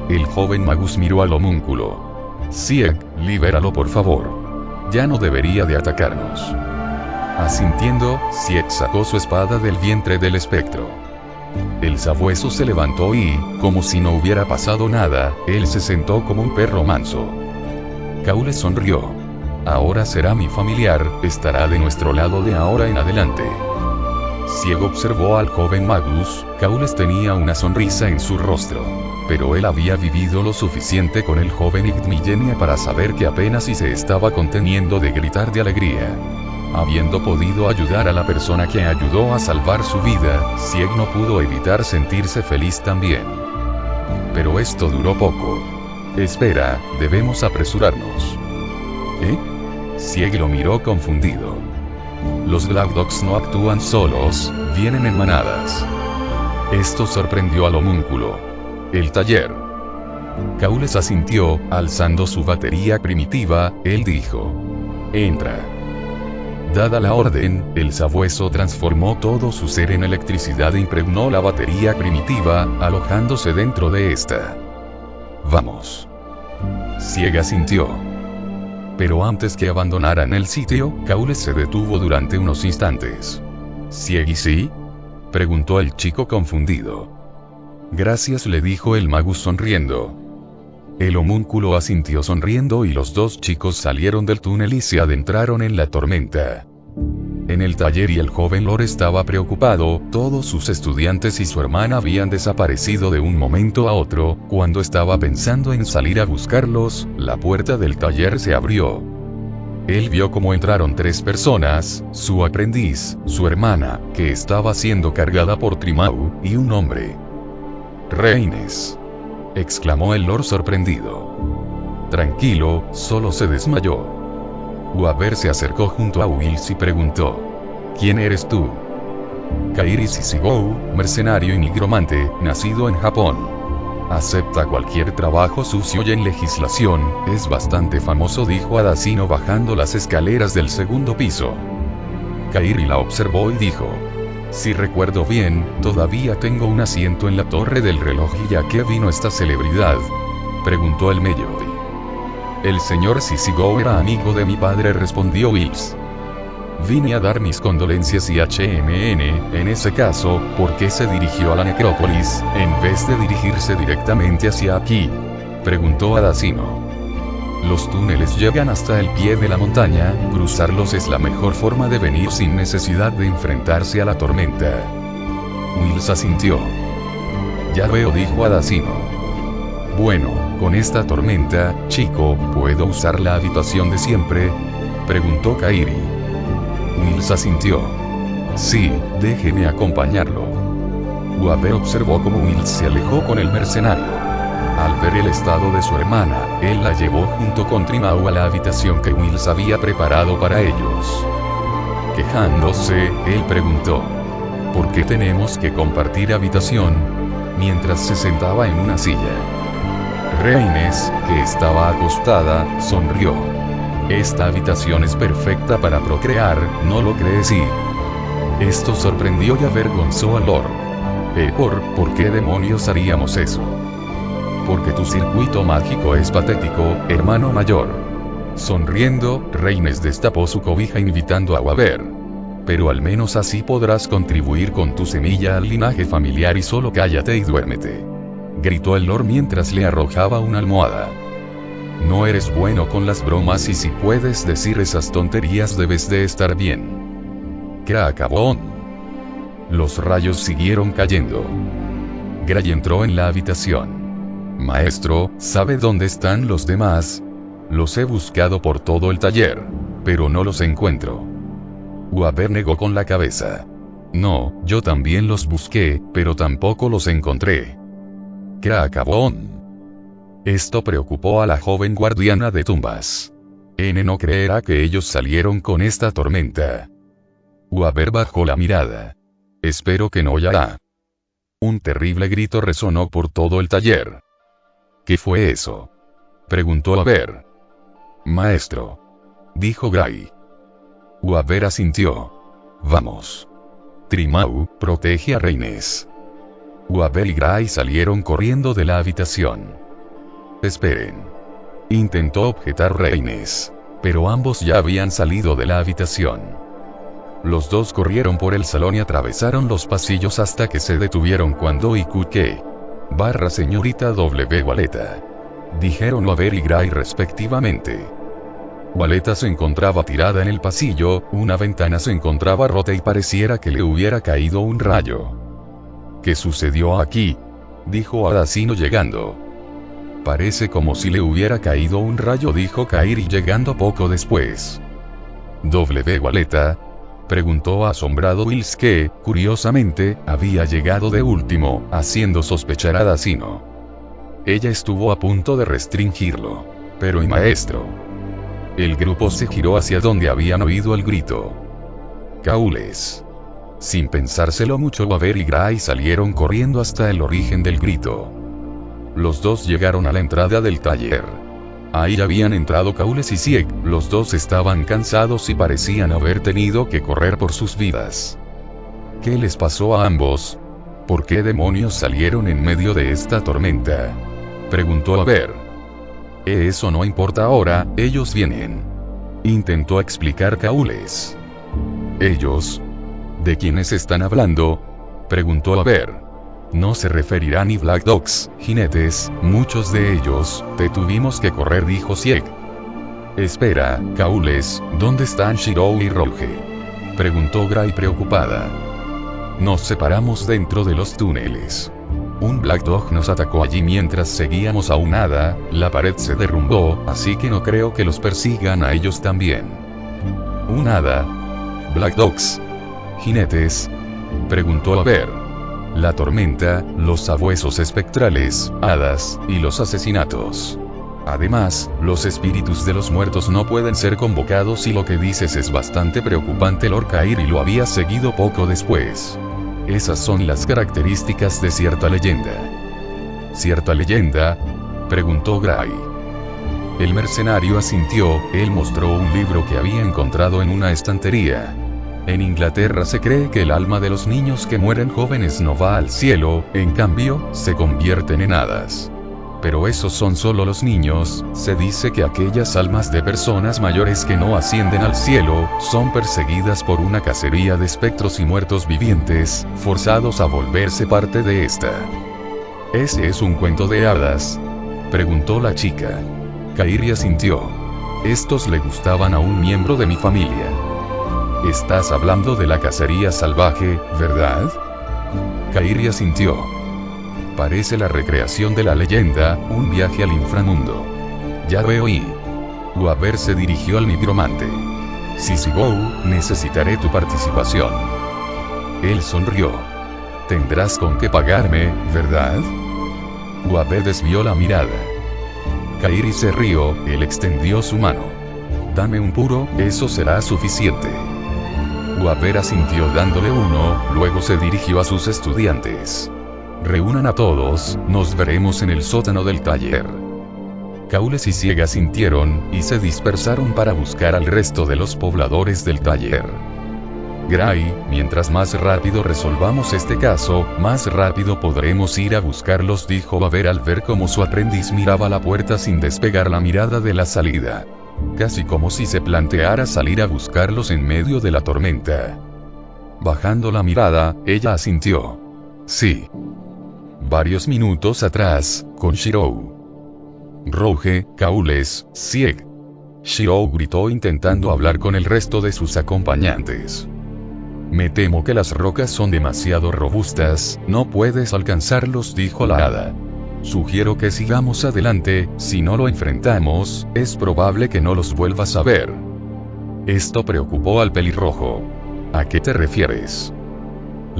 Speaker 1: El joven Magus miró al homúnculo. Sieg, libéralo por favor. Ya no debería de atacarnos. Asintiendo, Sieg sacó su espada del vientre del espectro. El sabueso se levantó y, como si no hubiera pasado nada, él se sentó como un perro manso. Caules sonrió. Ahora será mi familiar, estará de nuestro lado de ahora en adelante. Sieg observó al joven Magus. Caules tenía una sonrisa en su rostro. Pero él había vivido lo suficiente con el joven Igdmillenia para saber que apenas si se estaba conteniendo de gritar de alegría. Habiendo podido ayudar a la persona que ayudó a salvar su vida, Sieg no pudo evitar sentirse feliz también. Pero esto duró poco. Espera, debemos apresurarnos. ¿Eh? Sieg lo miró confundido. Los Black Dogs no actúan solos, vienen en manadas. Esto sorprendió al homúnculo. El taller. Caules asintió, alzando su batería primitiva, él dijo. Entra. Dada la orden, el sabueso transformó todo su ser en electricidad e impregnó la batería primitiva, alojándose dentro de esta. Vamos. Sieg asintió. Pero antes que abandonaran el sitio, Caules se detuvo durante unos instantes. ¿Sieg y sí? Preguntó el chico confundido. Gracias, le dijo el Magus sonriendo. El homúnculo asintió sonriendo y los dos chicos salieron del túnel y se adentraron en la tormenta. En el taller y el joven Lord estaba preocupado, todos sus estudiantes y su hermana habían desaparecido de un momento a otro. Cuando estaba pensando en salir a buscarlos, la puerta del taller se abrió. Él vio cómo entraron 3 personas, su aprendiz, su hermana, que estaba siendo cargada por Trimau, y un hombre. «Reines», exclamó el Lord sorprendido. «Tranquilo, solo se desmayó». Uaber se acercó junto a Wills y preguntó. «¿Quién eres tú?» «Kairi Sissigou, mercenario y nigromante, nacido en Japón. Acepta cualquier trabajo sucio y en legislación, es bastante famoso», dijo Adasino bajando las escaleras del segundo piso. Kairi la observó y dijo. «Si recuerdo bien, todavía tengo un asiento en la torre del reloj. ¿Y a qué vino esta celebridad?», preguntó el Mellody. «El señor Sissigou era amigo de mi padre», respondió Wills. «Vine a dar mis condolencias y HMN, en ese caso, ¿por qué se dirigió a la necrópolis, en vez de dirigirse directamente hacia aquí?», preguntó Adasino. «Los túneles llegan hasta el pie de la montaña, cruzarlos es la mejor forma de venir sin necesidad de enfrentarse a la tormenta». Wills asintió. «Ya veo», dijo Adasino. «Bueno, con esta tormenta, chico, ¿puedo usar la habitación de siempre?», preguntó Kairi. Wills asintió. «Sí, déjeme acompañarlo». Uaber observó cómo Wills se alejó con el mercenario. Al ver el estado de su hermana, él la llevó junto con Trimau a la habitación que Wills había preparado para ellos. Quejándose, él preguntó. «¿Por qué tenemos que compartir habitación?», mientras se sentaba en una silla. Reines, que estaba acostada, sonrió. «Esta habitación es perfecta para procrear, ¿no lo crees?». Y esto sorprendió y avergonzó a Lord. ¿Por qué demonios haríamos eso?». «Porque tu circuito mágico es patético, hermano mayor». Sonriendo, Reines destapó su cobija invitando a Uaber. «Pero al menos así podrás contribuir con tu semilla al linaje familiar y solo cállate y duérmete», gritó el Lord mientras le arrojaba una almohada. «No eres bueno con las bromas y si puedes decir esas tonterías debes de estar bien». «Crackabón». Los rayos siguieron cayendo. Gray entró en la habitación. «Maestro, ¿sabe dónde están los demás?». «Los he buscado por todo el taller, pero no los encuentro». Uaber negó con la cabeza. «No, yo también los busqué, pero tampoco los encontré». ¿Qué acabó? Esto preocupó a la joven guardiana de tumbas. N no creerá que ellos salieron con esta tormenta. Weaver bajó la mirada. Espero que no ya. Un terrible grito resonó por todo el taller. ¿Qué fue eso?, preguntó Weaver. Maestro, dijo Gray. Weaver asintió. Vamos. Trimau, protege a Reines. Weaver y Gray salieron corriendo de la habitación. Esperen, intentó objetar Reines, pero ambos ya habían salido de la habitación. Los dos corrieron por el salón y atravesaron los pasillos hasta que se detuvieron cuando IQK / señorita W. Waleta, dijeron Weaver y Gray respectivamente. Waleta se encontraba tirada en el pasillo, una ventana se encontraba rota y pareciera que le hubiera caído un rayo. ¿Qué sucedió aquí?, dijo Adasino llegando. Parece como si le hubiera caído un rayo, dijo Kairi llegando poco después. ¿W. Waleta?, preguntó asombrado Wills, que, curiosamente, había llegado de último, haciendo sospechar a Adasino. Ella estuvo a punto de restringirlo. Pero ¿y maestro? El grupo se giró hacia donde habían oído el grito. Caules. Sin pensárselo mucho, Weaver y Gray salieron corriendo hasta el origen del grito. Los dos llegaron a la entrada del taller. Ahí habían entrado Caules y Sieg, los dos estaban cansados y parecían haber tenido que correr por sus vidas. ¿Qué les pasó a ambos? ¿Por qué demonios salieron en medio de esta tormenta?, preguntó Weaver. Eso no importa ahora, ellos vienen, intentó explicar Caules. ¿Ellos? ¿De quiénes están hablando?, preguntó Weaver. No se referirá ni Black Dogs, jinetes, muchos de ellos, te tuvimos que correr, dijo Sieg. Espera, Caules, ¿dónde están Shirou y Rouge?, preguntó Gray preocupada. Nos separamos dentro de los túneles. Un Black Dog nos atacó allí mientras seguíamos a un hada, la pared se derrumbó, así que no creo que los persigan a ellos también. ¿Un hada? ¿Black Dogs? ¿Jinetes?, preguntó Weaver. La tormenta, los sabuesos espectrales, hadas, y los asesinatos. Además, los espíritus de los muertos no pueden ser convocados y lo que dices es bastante preocupante. Lord Kairi lo había seguido poco después. Esas son las características de cierta leyenda. ¿Cierta leyenda?, preguntó Gray. El mercenario asintió, él mostró un libro que había encontrado en una estantería. En Inglaterra se cree que el alma de los niños que mueren jóvenes no va al cielo, en cambio, se convierten en hadas. Pero esos son solo los niños, se dice que aquellas almas de personas mayores que no ascienden al cielo, son perseguidas por una cacería de espectros y muertos vivientes, forzados a volverse parte de esta. ¿Ese es un cuento de hadas?, preguntó la chica. Kairi asintió. Estos le gustaban a un miembro de mi familia. Estás hablando de la cacería salvaje, ¿verdad? Kairi asintió. Parece la recreación de la leyenda, un viaje al inframundo. Ya veo y... Weaver se dirigió al nigromante. Sisibou, necesitaré tu participación. Él sonrió. Tendrás con qué pagarme, ¿verdad? Weaver desvió la mirada. Kairi se rió, él extendió su mano. Dame un puro, eso será suficiente. Weaver asintió dándole uno, luego se dirigió a sus estudiantes. Reúnan a todos, nos veremos en el sótano del taller. Caules y Sieg asintieron, y se dispersaron para buscar al resto de los pobladores del taller. Gray, mientras más rápido resolvamos este caso, más rápido podremos ir a buscarlos, dijo Weaver al ver cómo su aprendiz miraba la puerta sin despegar la mirada de la salida. Casi como si se planteara salir a buscarlos en medio de la tormenta. Bajando la mirada, ella asintió. Sí. Varios minutos atrás, con Shirou. Rouge, Caules, Sieg. Shirou gritó intentando hablar con el resto de sus acompañantes. Me temo que las rocas son demasiado robustas, no puedes alcanzarlos, dijo la hada. Sugiero que sigamos adelante, si no lo enfrentamos, es probable que no los vuelvas a ver. Esto preocupó al pelirrojo. ¿A qué te refieres?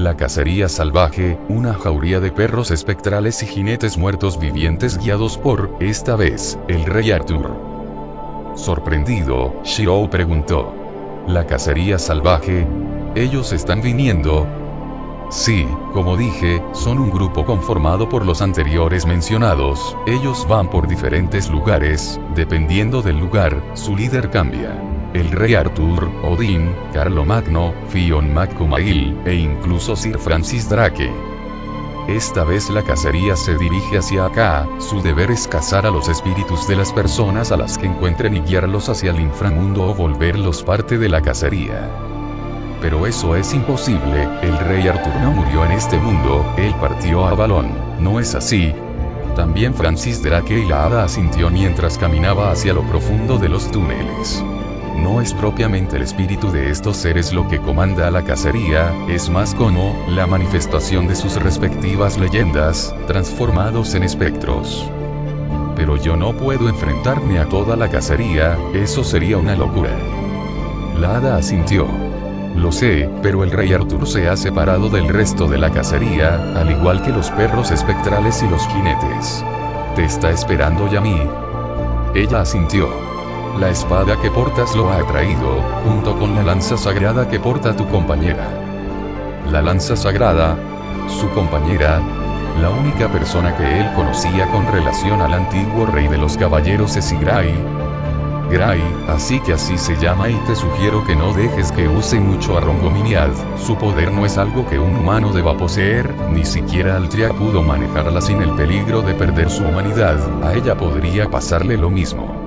Speaker 1: La cacería salvaje, una jauría de perros espectrales y jinetes muertos vivientes guiados por, esta vez, el rey Arthur. Sorprendido, Shirou preguntó. ¿La cacería salvaje? ¿Ellos están viniendo? Sí, como dije, son un grupo conformado por los anteriores mencionados, ellos van por diferentes lugares, dependiendo del lugar, su líder cambia. El rey Arthur, Odín, Carlomagno, Fionn McCumail, e incluso Sir Francis Drake. Esta vez la cacería se dirige hacia acá, su deber es cazar a los espíritus de las personas a las que encuentren y guiarlos hacia el inframundo o volverlos parte de la cacería. Pero eso es imposible, el rey Arthur no murió en este mundo, él partió a Avalon, ¿no es así? También Francis Drake y la hada asintió mientras caminaba hacia lo profundo de los túneles. No es propiamente el espíritu de estos seres lo que comanda a la cacería, es más como la manifestación de sus respectivas leyendas, transformados en espectros. Pero yo no puedo enfrentarme a toda la cacería, eso sería una locura. La hada asintió. Lo sé, pero el rey Arthur se ha separado del resto de la cacería, al igual que los perros espectrales y los jinetes. Te está esperando Yami. Ella asintió. La espada que portas lo ha traído, junto con la lanza sagrada que porta tu compañera. La lanza sagrada, su compañera, la única persona que él conocía con relación al antiguo rey de los caballeros es Igrai. Gray, así que así se llama y te sugiero que no dejes que use mucho a Rongominiad, su poder no es algo que un humano deba poseer, ni siquiera Altria pudo manejarla sin el peligro de perder su humanidad, a ella podría pasarle lo mismo.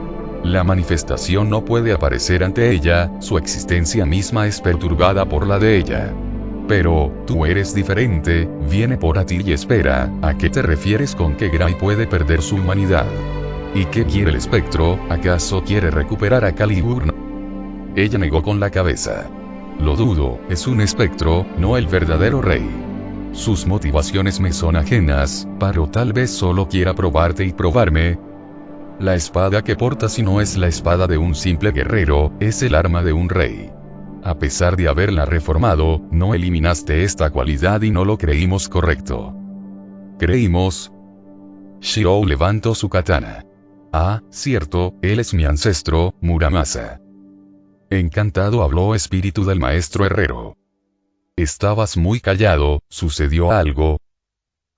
Speaker 1: La manifestación no puede aparecer ante ella, su existencia misma es perturbada por la de ella. Pero, tú eres diferente, viene por a ti y espera, ¿a qué te refieres con que Gray puede perder su humanidad? ¿Y qué quiere el espectro? ¿Acaso quiere recuperar a Caliburn? Ella negó con la cabeza. Lo dudo, es un espectro, no el verdadero rey. Sus motivaciones me son ajenas, pero tal vez solo quiera probarte y probarme. La espada que portas no es la espada de un simple guerrero, es el arma de un rey. A pesar de haberla reformado, no eliminaste esta cualidad y no lo creímos correcto. ¿Creímos? Shirou levantó su katana. Ah, cierto, él es mi ancestro, Muramasa. Encantado habló espíritu del maestro herrero. Estabas muy callado, ¿sucedió algo?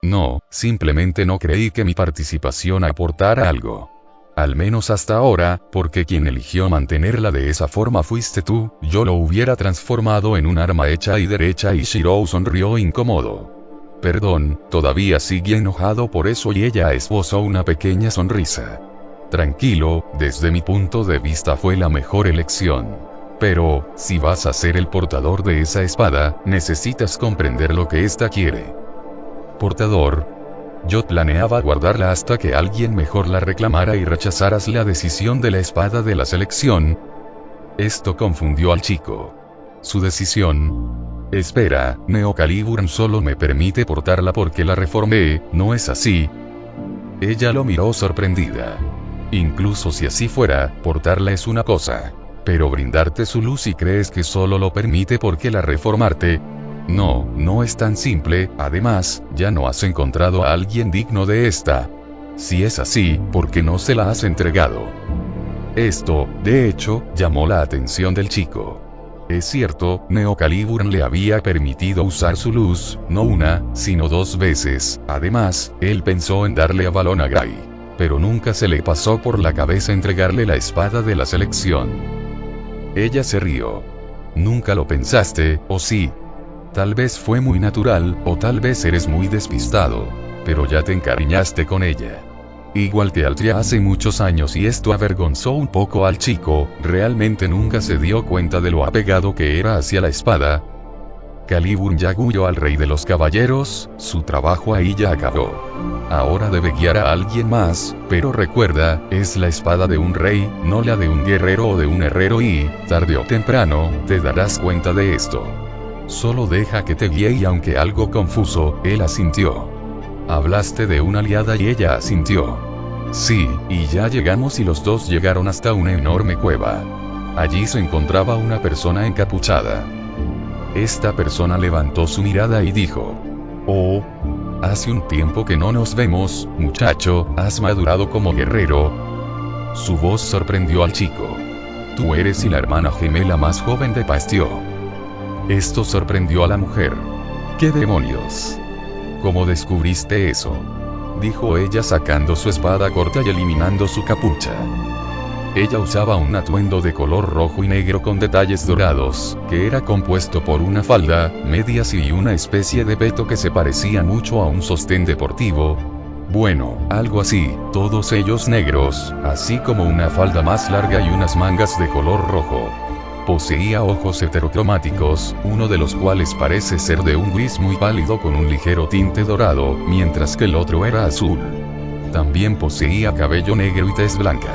Speaker 1: No, simplemente no creí que mi participación aportara algo. Al menos hasta ahora, porque quien eligió mantenerla de esa forma fuiste tú, yo lo hubiera transformado en un arma hecha y derecha y Shirou sonrió incómodo. Perdón, todavía sigue enojado por eso y ella esbozó una pequeña sonrisa. Tranquilo, desde mi punto de vista fue la mejor elección. Pero, si vas a ser el portador de esa espada, necesitas comprender lo que ésta quiere. Portador. Yo planeaba guardarla hasta que alguien mejor la reclamara y rechazaras la decisión de la espada de la selección. Esto confundió al chico. Su decisión. Espera, Neocaliburn solo me permite portarla porque la reformé, ¿no es así? Ella lo miró sorprendida. Incluso si así fuera, portarla es una cosa. Pero brindarte su luz y crees que solo lo permite porque la reformaste. No, no es tan simple, además, ya no has encontrado a alguien digno de esta. Si es así, ¿por qué no se la has entregado? Esto, de hecho, llamó la atención del chico. Es cierto, Neocaliburn le había permitido usar su luz, no una, sino 2 veces, además, él pensó en darle a Avalon a Gray. Pero nunca se le pasó por la cabeza entregarle la espada de la selección. Ella se rió. ¿Nunca lo pensaste, o sí? Tal vez fue muy natural, o tal vez eres muy despistado. Pero ya te encariñaste con ella. Igual que Altria hace muchos años y esto avergonzó un poco al chico, realmente nunca se dio cuenta de lo apegado que era hacia la espada. Caliburn ya huyó al rey de los caballeros, su trabajo ahí ya acabó. Ahora debe guiar a alguien más, pero recuerda, es la espada de un rey, no la de un guerrero o de un herrero y, tarde o temprano, te darás cuenta de esto. Solo deja que te guíe y aunque algo confuso, él asintió. Hablaste de una aliada y ella asintió. Sí, y ya llegamos y los dos llegaron hasta una enorme cueva. Allí se encontraba una persona encapuchada. Esta persona levantó su mirada y dijo: «Oh, hace un tiempo que no nos vemos, muchacho, has madurado como guerrero». Su voz sorprendió al chico. «Tú eres la hermana gemela más joven de Pastio». Esto sorprendió a la mujer. «¿Qué demonios? ¿Cómo descubriste eso?», dijo ella sacando su espada corta y eliminando su capucha. Ella usaba un atuendo de color rojo y negro con detalles dorados, que era compuesto por una falda, medias y una especie de peto que se parecía mucho a un sostén deportivo. Bueno, algo así, todos ellos negros, así como una falda más larga y unas mangas de color rojo. Poseía ojos heterocromáticos, uno de los cuales parece ser de un gris muy pálido con un ligero tinte dorado, mientras que el otro era azul. También poseía cabello negro y tez blanca.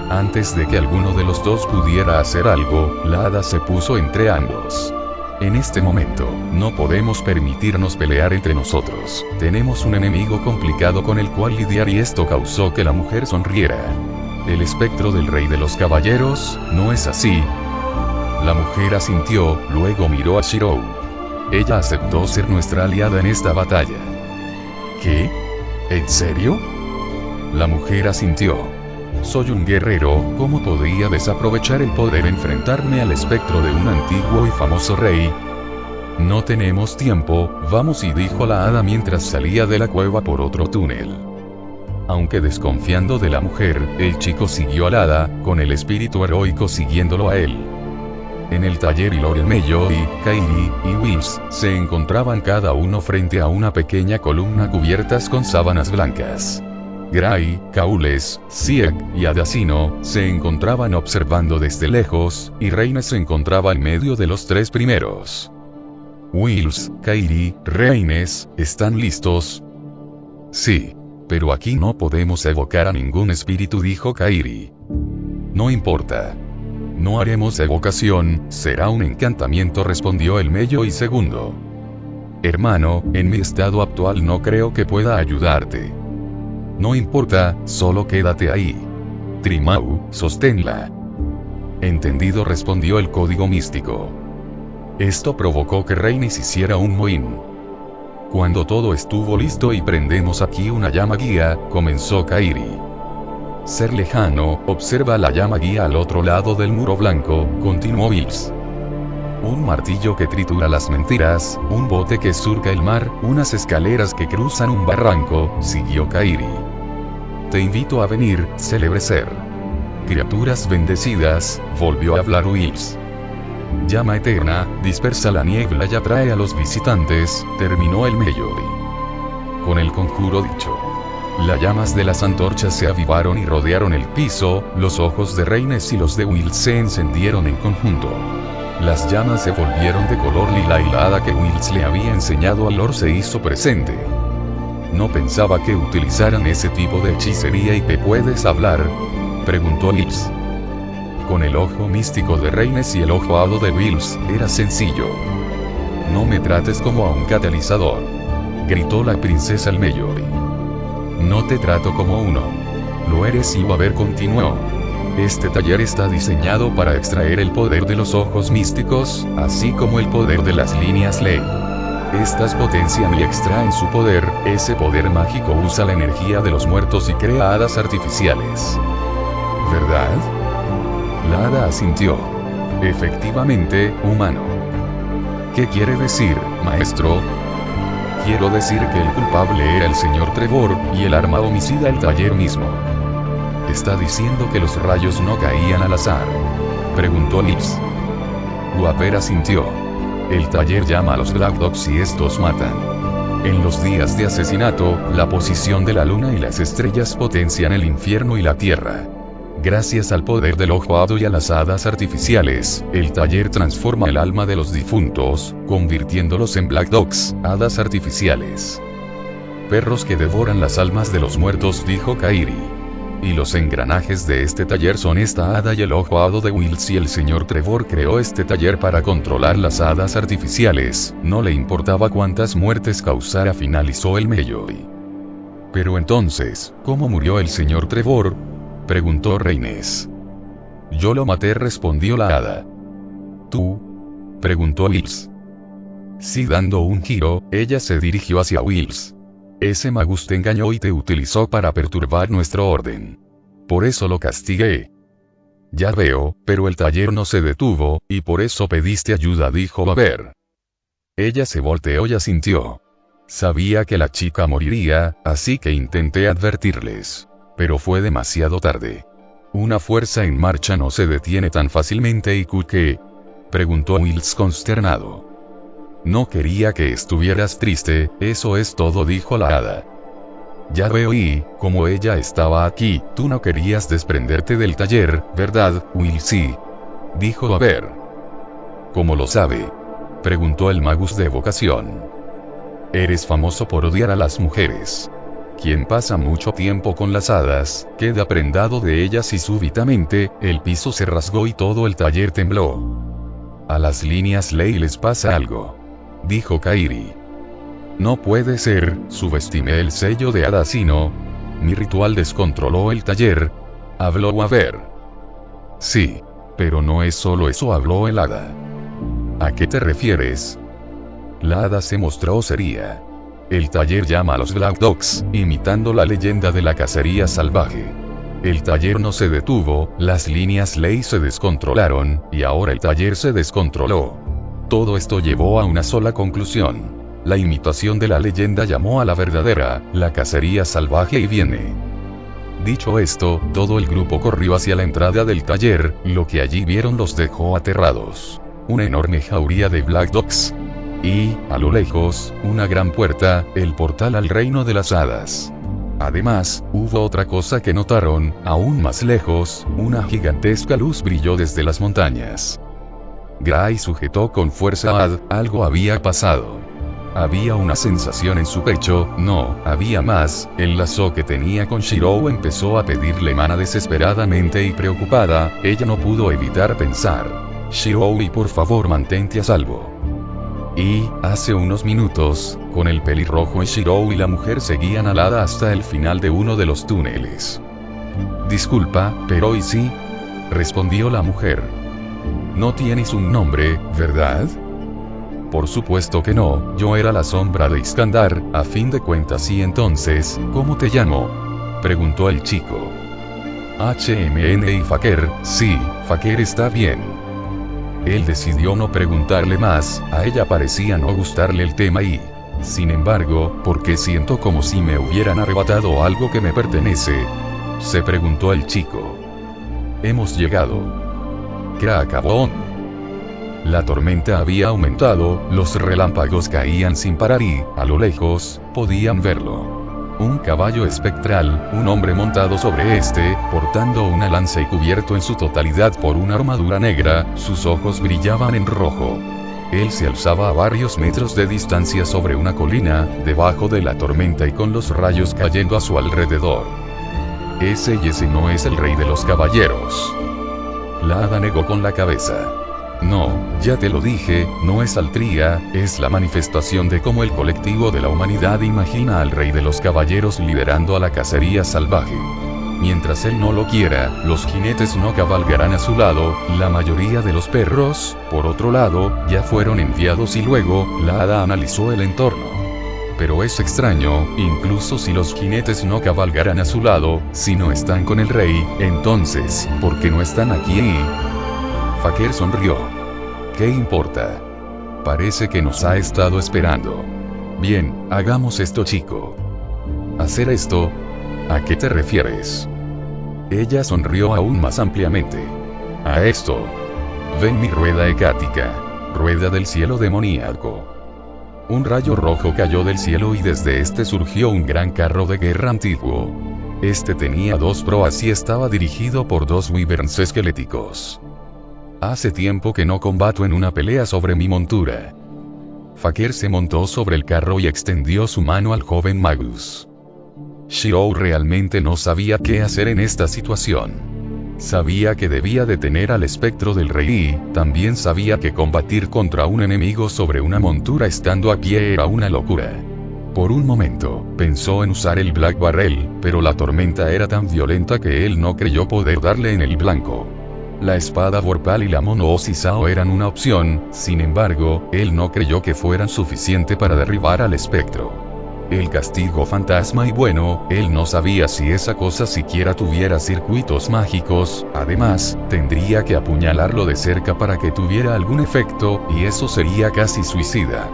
Speaker 1: Antes de que alguno de los dos pudiera hacer algo, la hada se puso entre ambos. «En este momento, no podemos permitirnos pelear entre nosotros. Tenemos un enemigo complicado con el cual lidiar», y esto causó que la mujer sonriera. «El espectro del rey de los caballeros, ¿no es así?». La mujer asintió, luego miró a Shirou. «Ella aceptó ser nuestra aliada en esta batalla». «¿Qué? ¿En serio?». La mujer asintió. «Soy un guerrero, ¿cómo podría desaprovechar el poder enfrentarme al espectro de un antiguo y famoso rey?». «No tenemos tiempo, vamos», y dijo la hada mientras salía de la cueva por otro túnel. Aunque desconfiando de la mujer, el chico siguió a la hada, con el espíritu heroico siguiéndolo a él. En el taller Iloriel Mellori, Kairi y Wills se encontraban cada uno frente a una pequeña columna cubiertas con sábanas blancas. Gray, Kaules, Sieg y Adasino se encontraban observando desde lejos, y Reines se encontraba en medio de los tres primeros. «Wills, Kairi, Reines, ¿están listos?». «Sí. Pero aquí no podemos evocar a ningún espíritu», dijo Kairi. «No importa. No haremos evocación, será un encantamiento», respondió el Melloi segundo. «Hermano, en mi estado actual no creo que pueda ayudarte». «No importa, solo quédate ahí. Trimau, sosténla». «Entendido», respondió el código místico. Esto provocó que Reines hiciera un mohín. «Cuando todo estuvo listo y prendemos aquí una llama guía», comenzó Kairi. «Ser lejano, observa la llama guía al otro lado del muro blanco», continuó Wills. «Un martillo que tritura las mentiras, un bote que surca el mar, unas escaleras que cruzan un barranco», siguió Kairi. «Te invito a venir, célebre ser». «Criaturas bendecidas», volvió a hablar Wills. «Llama eterna, dispersa la niebla y atrae a los visitantes», terminó el Melloi. Con el conjuro dicho, las llamas de las antorchas se avivaron y rodearon el piso, los ojos de Reines y los de Wills se encendieron en conjunto. Las llamas se volvieron de color lila y la hada que Wills le había enseñado a Lord se hizo presente. «No pensaba que utilizaran ese tipo de hechicería». «¿Y que puedes hablar?», preguntó Wills. Con el ojo místico de Reines y el ojo hado de Wills, era sencillo. «No me trates como a un catalizador», gritó la princesa al Melloi. «No te trato como uno. Lo eres», y Waver continuó. «Este taller está diseñado para extraer el poder de los ojos místicos, así como el poder de las líneas ley. Estas potencian y extraen su poder, ese poder mágico usa la energía de los muertos y crea hadas artificiales». «¿Verdad?». La hada asintió. «Efectivamente, humano». «¿Qué quiere decir, maestro?». «Quiero decir que el culpable era el señor Trevor, y el arma homicida el taller mismo». «¿Está diciendo que los rayos no caían al azar?», preguntó Lips. Waver asintió. «El taller llama a los Black Dogs y estos matan. En los días de asesinato, la posición de la luna y las estrellas potencian el infierno y la tierra. Gracias al poder del ojo hado y a las hadas artificiales, el taller transforma el alma de los difuntos, convirtiéndolos en Black Dogs, hadas artificiales». «Perros que devoran las almas de los muertos», dijo Kairi. «Y los engranajes de este taller son esta hada y el ojo hado de Wills, y el señor Trevor creó este taller para controlar las hadas artificiales, no le importaba cuántas muertes causara», finalizó el Melloi. «Pero entonces, ¿cómo murió el señor Trevor?», preguntó Reines. «Yo lo maté», respondió la hada. «¿Tú? preguntó Wills. Sí, dando un giro, ella se dirigió hacia Wills. Ese magus te engañó y te utilizó para perturbar nuestro orden. Por eso lo castigué. Ya veo, pero el taller no se detuvo, y por eso pediste ayuda, dijo Baber. Ella se volteó y asintió. Sabía que la chica moriría, así que intenté advertirles. Pero fue demasiado tarde. Una fuerza en marcha no se detiene tan fácilmente. ¿Y qué? Preguntó Wills consternado. No quería que estuvieras triste, eso es todo, dijo la hada. Ya veo, y, como ella estaba aquí, tú no querías desprenderte del taller, ¿verdad, Will? Sí. Dijo Baber. ¿Cómo lo sabe? Preguntó el magus de evocación. Eres famoso por odiar a las mujeres. Quien pasa mucho tiempo con las hadas, queda prendado de ellas y súbitamente, el piso se rasgó y todo el taller tembló. A las líneas Ley les pasa algo. Dijo Kairi. No puede ser, subestimé el sello de hada, sino... Mi ritual descontroló el taller. Habló Baber. Sí. Pero no es solo eso, habló el hada. ¿A qué te refieres? La hada se mostró seria. El taller llama a los Black Dogs, imitando la leyenda de la cacería salvaje. El taller no se detuvo, las líneas Ley se descontrolaron, y ahora el taller se descontroló. Todo esto llevó a una sola conclusión. La imitación de la leyenda llamó a la verdadera, la cacería salvaje, y viene. Dicho esto, todo el grupo corrió hacia la entrada del taller, lo que allí vieron los dejó aterrados. Una enorme jauría de Black Dogs. Y, a lo lejos, una gran puerta, el portal al reino de las hadas. Además, hubo otra cosa que notaron, aún más lejos, una gigantesca luz brilló desde las montañas. Gray sujetó con fuerza algo había pasado. Había una sensación en su pecho, no, había más, el lazo que tenía con Shirou empezó a pedirle mana desesperadamente y preocupada, ella no pudo evitar pensar. Shirou, y por favor mantente a salvo. Y, hace unos minutos, con el pelirrojo Shirou y la mujer seguían al hada hasta el final de uno de los túneles. Disculpa, pero hoy sí, respondió la mujer. No tienes un nombre, ¿verdad? Por supuesto que no, yo era la sombra de Iskandar, a fin de cuentas. ¿Y entonces, cómo te llamo? Preguntó el chico. HMN y Faker, sí, Faker está bien. Él decidió no preguntarle más, a ella parecía no gustarle el tema y... Sin embargo, ¿por qué siento como si me hubieran arrebatado algo que me pertenece? Se preguntó el chico. Hemos llegado. ¿Qué acabó? La tormenta había aumentado, los relámpagos caían sin parar y, a lo lejos, podían verlo. Un caballo espectral, un hombre montado sobre este, portando una lanza y cubierto en su totalidad por una armadura negra, sus ojos brillaban en rojo. Él se alzaba a varios metros de distancia sobre una colina, debajo de la tormenta y con los rayos cayendo a su alrededor. Ese no es el rey de los caballeros. La hada negó con la cabeza. No, ya te lo dije, no es Altria, es la manifestación de cómo el colectivo de la humanidad imagina al rey de los caballeros liderando a la cacería salvaje. Mientras él no lo quiera, los jinetes no cabalgarán a su lado, la mayoría de los perros, por otro lado, ya fueron enviados y luego, la hada analizó el entorno. Pero es extraño, incluso si los jinetes no cabalgarán a su lado, si no están con el rey, entonces, ¿por qué no están aquí? Faker sonrió. ¿Qué importa? Parece que nos ha estado esperando. Bien, hagamos esto, chico. ¿Hacer esto? ¿A qué te refieres? Ella sonrió aún más ampliamente. A esto. Ven mi rueda hecática. Rueda del cielo demoníaco. Un rayo rojo cayó del cielo y desde este surgió un gran carro de guerra antiguo. Este tenía dos proas y estaba dirigido por dos wyverns esqueléticos. Hace tiempo que no combato en una pelea sobre mi montura. Faker se montó sobre el carro y extendió su mano al joven magus. Shirou realmente no sabía qué hacer en esta situación. Sabía que debía detener al espectro del rey y también sabía que combatir contra un enemigo sobre una montura estando a pie era una locura. Por un momento, pensó en usar el Black Barrel, pero la tormenta era tan violenta que él no creyó poder darle en el blanco. La espada Vorpal y la Mono Sao eran una opción, sin embargo, él no creyó que fueran suficiente para derribar al espectro. El castigo fantasma y bueno, él no sabía si esa cosa siquiera tuviera circuitos mágicos, además, tendría que apuñalarlo de cerca para que tuviera algún efecto, y eso sería casi suicida.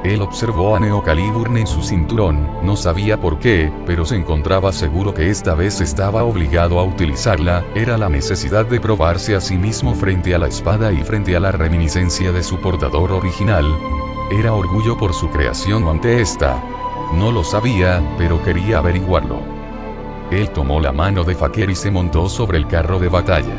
Speaker 1: Él observó a Neocaliburn en su cinturón, no sabía por qué, pero se encontraba seguro que esta vez estaba obligado a utilizarla, era la necesidad de probarse a sí mismo frente a la espada y frente a la reminiscencia de su portador original. Era orgullo por su creación ante esta. No lo sabía, pero quería averiguarlo. Él tomó la mano de Fakir y se montó sobre el carro de batalla.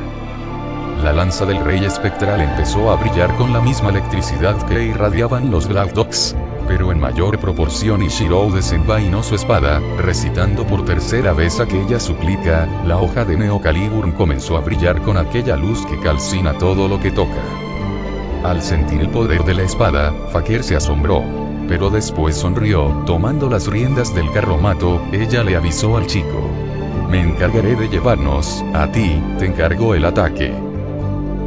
Speaker 1: La lanza del rey espectral empezó a brillar con la misma electricidad que irradiaban los Black Dogs, pero en mayor proporción, y Shirou desenvainó su espada, recitando por tercera vez aquella súplica. La hoja de Neocaliburn comenzó a brillar con aquella luz que calcina todo lo que toca. Al sentir el poder de la espada, Fakir se asombró. Pero después sonrió, tomando las riendas del carromato. Ella le avisó al chico: me encargaré de llevarnos, a ti, te encargo el ataque.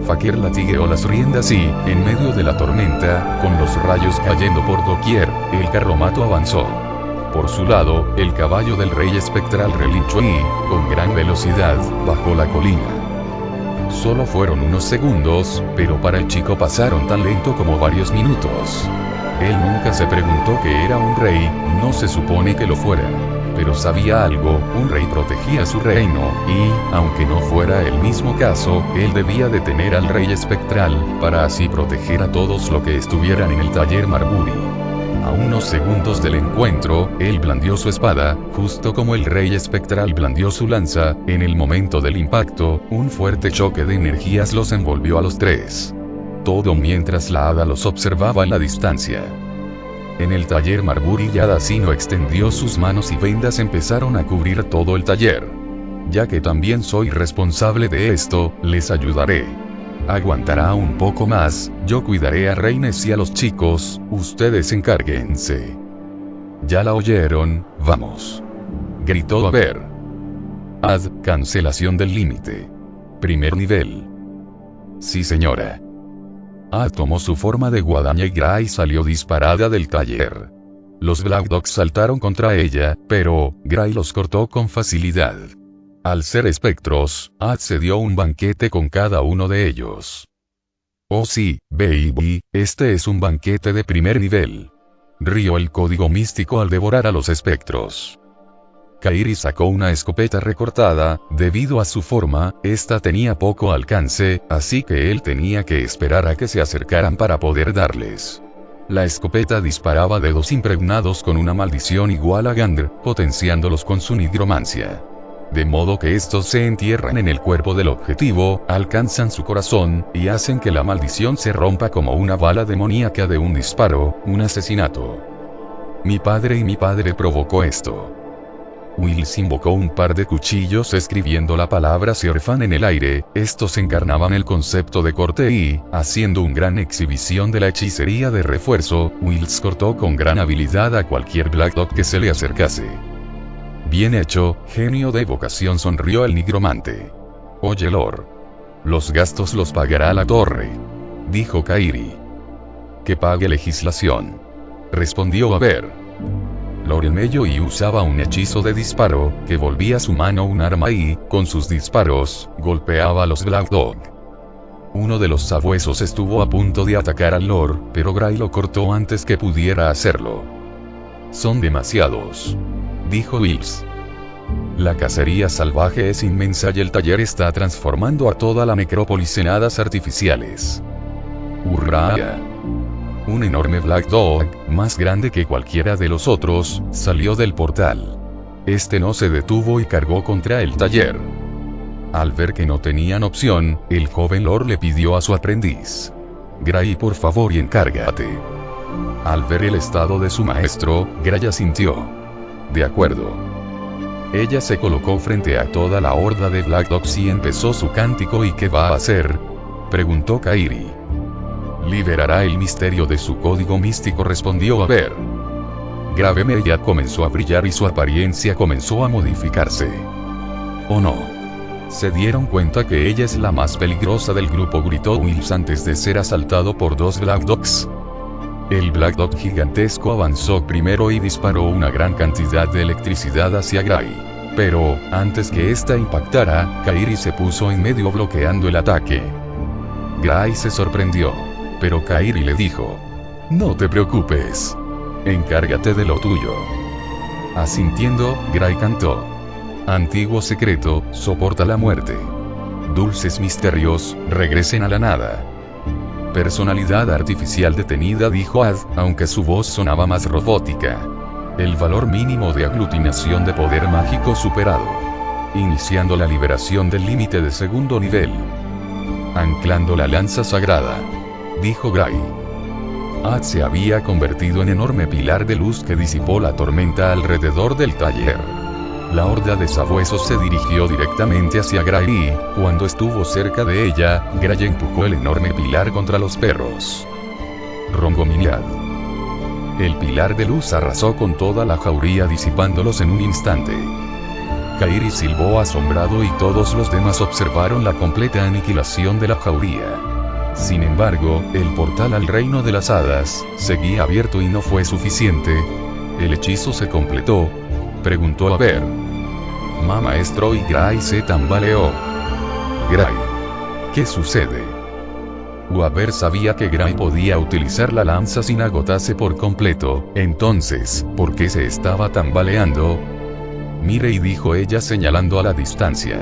Speaker 1: Fakir latigueó las riendas y, en medio de la tormenta, con los rayos cayendo por doquier, el carromato avanzó. Por su lado, el caballo del rey espectral relinchó y, con gran velocidad, bajó la colina. Solo fueron unos segundos, pero para el chico pasaron tan lento como varios minutos. Él nunca se preguntó que era un rey, no se supone que lo fuera. Pero sabía algo, un rey protegía su reino, y, aunque no fuera el mismo caso, él debía detener al rey espectral, para así proteger a todos los que estuvieran en el taller Marbury. A unos segundos del encuentro, él blandió su espada, justo como el rey espectral blandió su lanza. En el momento del impacto, un fuerte choque de energías los envolvió a los tres. Todo mientras la hada los observaba en la distancia. En el taller Marbury, Yadasino extendió sus manos y vendas empezaron a cubrir todo el taller. Ya que también soy responsable de esto, les ayudaré. Aguantará un poco más, yo cuidaré a Reines y a los chicos, ustedes encárguense. Ya la oyeron, vamos. Gritó a ver. Cancelación del límite. Primer nivel. Sí, señora. Tomó su forma de guadaña y Gray salió disparada del taller. Los Black Dogs saltaron contra ella, pero Gray los cortó con facilidad. Al ser espectros, se dio un banquete con cada uno de ellos. Oh sí, baby, este es un banquete de primer nivel. Rió el código místico al devorar a los espectros. Kairi sacó una escopeta recortada. Debido a su forma, esta tenía poco alcance, así que él tenía que esperar a que se acercaran para poder darles. La escopeta disparaba dedos impregnados con una maldición igual a Gandr, potenciándolos con su nigromancia. De modo que estos se entierran en el cuerpo del objetivo, alcanzan su corazón, y hacen que la maldición se rompa como una bala demoníaca de un disparo, un asesinato. Mi padre provocó esto. Wills invocó un par de cuchillos escribiendo la palabra Seorfan en el aire. Estos encarnaban el concepto de corte y, haciendo una gran exhibición de la hechicería de refuerzo, Wills cortó con gran habilidad a cualquier Black Dog que se le acercase. Bien hecho, genio de evocación, sonrió el nigromante. Oye Lord. Los gastos los pagará la torre. Dijo Kairi. Que pague legislación. Respondió Aver. Lord Mello y usaba un hechizo de disparo, que volvía su mano un arma y, con sus disparos, golpeaba a los Black Dog. Uno de los sabuesos estuvo a punto de atacar al Lord, pero Gray lo cortó antes que pudiera hacerlo. Son demasiados. Dijo Wills. La cacería salvaje es inmensa y el taller está transformando a toda la necrópolis en hadas artificiales. ¡Hurra! Un enorme Black Dog, más grande que cualquiera de los otros, salió del portal. Este no se detuvo y cargó contra el taller. Al ver que no tenían opción, el joven Lord le pidió a su aprendiz. Gray, por favor, y encárgate. Al ver el estado de su maestro, Gray asintió. De acuerdo. Ella se colocó frente a toda la horda de Black Dogs y empezó su cántico. ¿Y qué va a hacer? Preguntó Kairi. Liberará el misterio de su código místico, respondió Aver. Gravemeya comenzó a brillar y su apariencia comenzó a modificarse. Oh no. Se dieron cuenta que ella es la más peligrosa del grupo, gritó Wills antes de ser asaltado por dos Black Dogs. El Black Dog gigantesco avanzó primero y disparó una gran cantidad de electricidad hacia Gray. Pero, antes que ésta impactara, Kairi se puso en medio bloqueando el ataque. Gray se sorprendió. Pero Kairi le dijo: no te preocupes. Encárgate de lo tuyo. Asintiendo, Gray cantó: antiguo secreto, soporta la muerte. Dulces misterios, regresen a la nada. Personalidad artificial detenida, dijo Ad, aunque su voz sonaba más robótica. El valor mínimo de aglutinación de poder mágico superado. Iniciando la liberación del límite de segundo nivel. Anclando la lanza sagrada, dijo Gray. Ad se había convertido en enorme pilar de luz que disipó la tormenta alrededor del taller. La horda de sabuesos se dirigió directamente hacia Gray y, cuando estuvo cerca de ella, Gray empujó el enorme pilar contra los perros. Rongominad. El pilar de luz arrasó con toda la jauría disipándolos en un instante. Kairi silbó asombrado y todos los demás observaron la completa aniquilación de la jauría. Sin embargo, el portal al reino de las hadas seguía abierto y no fue suficiente. ¿El hechizo se completó?, preguntó Aver. Maestro, y Gray se tambaleó. Gray. ¿Qué sucede? Aver sabía que Gray podía utilizar la lanza sin agotarse por completo, entonces, ¿por qué se estaba tambaleando? Mire, y dijo ella señalando a la distancia.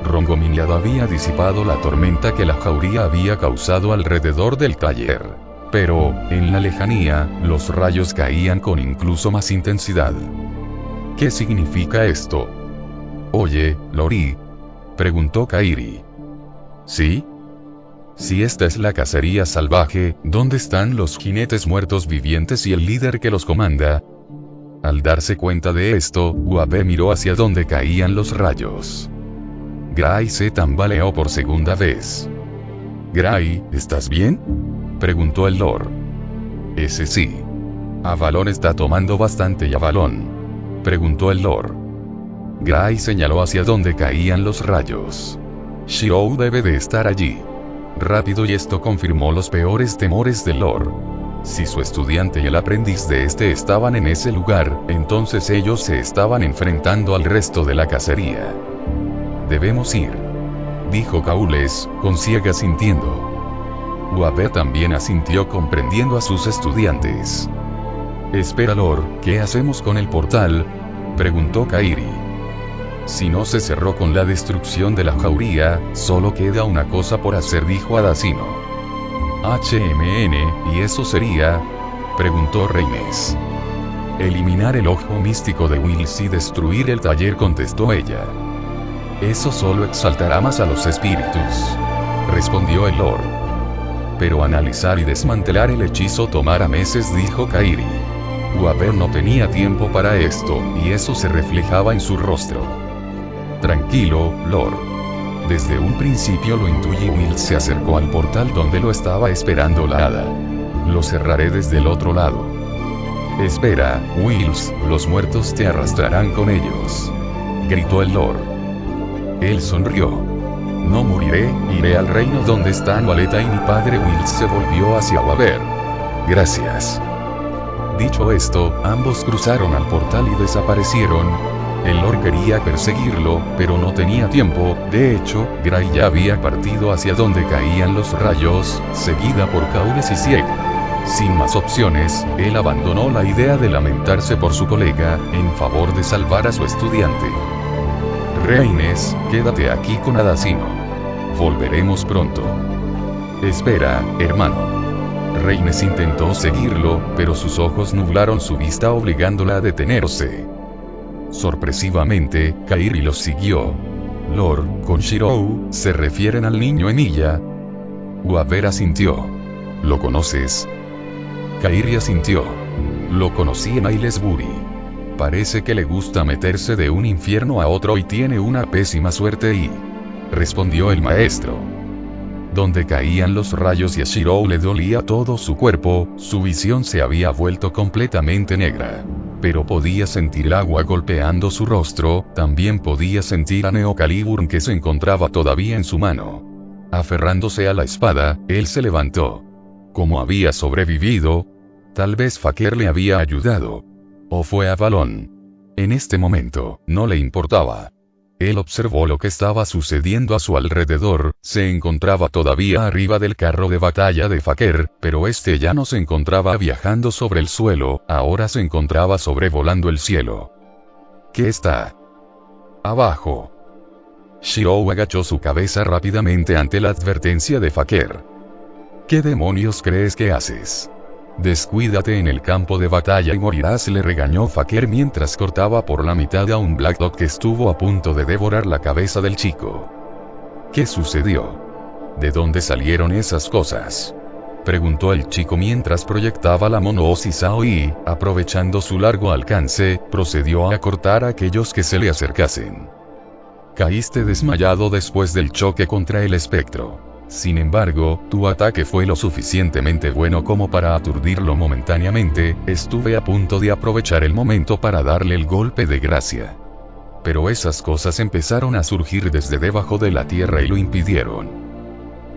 Speaker 1: Rongominad había disipado la tormenta que la jauría había causado alrededor del taller. Pero, en la lejanía, los rayos caían con incluso más intensidad. ¿Qué significa esto? Oye, Lori, preguntó Kairi. ¿Sí? Si esta es la cacería salvaje, ¿dónde están los jinetes muertos vivientes y el líder que los comanda? Al darse cuenta de esto, Aver miró hacia donde caían los rayos. Gray se tambaleó por segunda vez. Gray, ¿estás bien?, preguntó el Lord. Ese sí. Avalon está tomando bastante. ¿Y Avalon?, preguntó el Lord. Gray señaló hacia donde caían los rayos. Shirou debe de estar allí. Rápido, y esto confirmó los peores temores del Lord. Si su estudiante y el aprendiz de este estaban en ese lugar, entonces ellos se estaban enfrentando al resto de la cacería. Debemos ir, dijo Caules, con ciega sintiendo. Aver también asintió, comprendiendo a sus estudiantes. Espera, Lord, ¿qué hacemos con el portal?, preguntó Kairi. Si no se cerró con la destrucción de la jauría, solo queda una cosa por hacer, dijo Adacino. ¿Y eso sería?, preguntó Reines. Eliminar el ojo místico de Wills y destruir el taller, contestó ella. Eso solo exaltará más a los espíritus, respondió el Lord. Pero analizar y desmantelar el hechizo tomará meses, dijo Kairi. Aver no tenía tiempo para esto, y eso se reflejaba en su rostro. Tranquilo, Lord. Desde un principio lo intuí. Wills se acercó al portal donde lo estaba esperando la hada. Lo cerraré desde el otro lado. Espera, Wills, los muertos te arrastrarán con ellos, gritó el Lord. Él sonrió. No moriré, iré al reino donde están Valeta y mi padre. Wills se volvió hacia Aver. Gracias. Dicho esto, ambos cruzaron al portal y desaparecieron. El Lord quería perseguirlo, pero no tenía tiempo. De hecho, Gray ya había partido hacia donde caían los rayos, seguida por Caules y Sieg. Sin más opciones, él abandonó la idea de lamentarse por su colega, en favor de salvar a su estudiante. Reines, quédate aquí con Adacino. Volveremos pronto. Espera, hermano. Reines intentó seguirlo, pero sus ojos nublaron su vista obligándola a detenerse. Sorpresivamente, Kairi los siguió. Lord, con Shirou, ¿se refieren al niño Emilia? Aver asintió. ¿Lo conoces? Kairi asintió. Lo conocí en Aylesbury. Parece que le gusta meterse de un infierno a otro y tiene una pésima suerte respondió el maestro. donde caían los rayos y a Shirou le dolía todo su cuerpo, su visión se había vuelto completamente negra. Pero podía sentir el agua golpeando su rostro, también podía sentir a Neo Calibur que se encontraba todavía en su mano. Aferrándose a la espada, él se levantó. ¿Cómo había sobrevivido? Tal vez Faker le había ayudado. O fue Avalon. En este momento, no le importaba. Él observó lo que estaba sucediendo a su alrededor, se encontraba todavía arriba del carro de batalla de Faker, pero este ya no se encontraba viajando sobre el suelo, ahora se encontraba sobrevolando el cielo. ¿Qué está abajo? Shirou agachó su cabeza rápidamente ante la advertencia de Faker. ¿Qué demonios crees que haces? Descuídate en el campo de batalla y morirás, le regañó Faker mientras cortaba por la mitad a un Black Dog que estuvo a punto de devorar la cabeza del chico. ¿Qué sucedió? ¿De dónde salieron esas cosas? Preguntó el chico mientras proyectaba la monoosis Aoi, aprovechando su largo alcance, procedió a cortar a aquellos que se le acercasen. Caíste desmayado después del choque contra el espectro. Sin embargo, tu ataque fue lo suficientemente bueno como para aturdirlo momentáneamente, estuve a punto de aprovechar el momento para darle el golpe de gracia. Pero esas cosas empezaron a surgir desde debajo de la tierra y lo impidieron.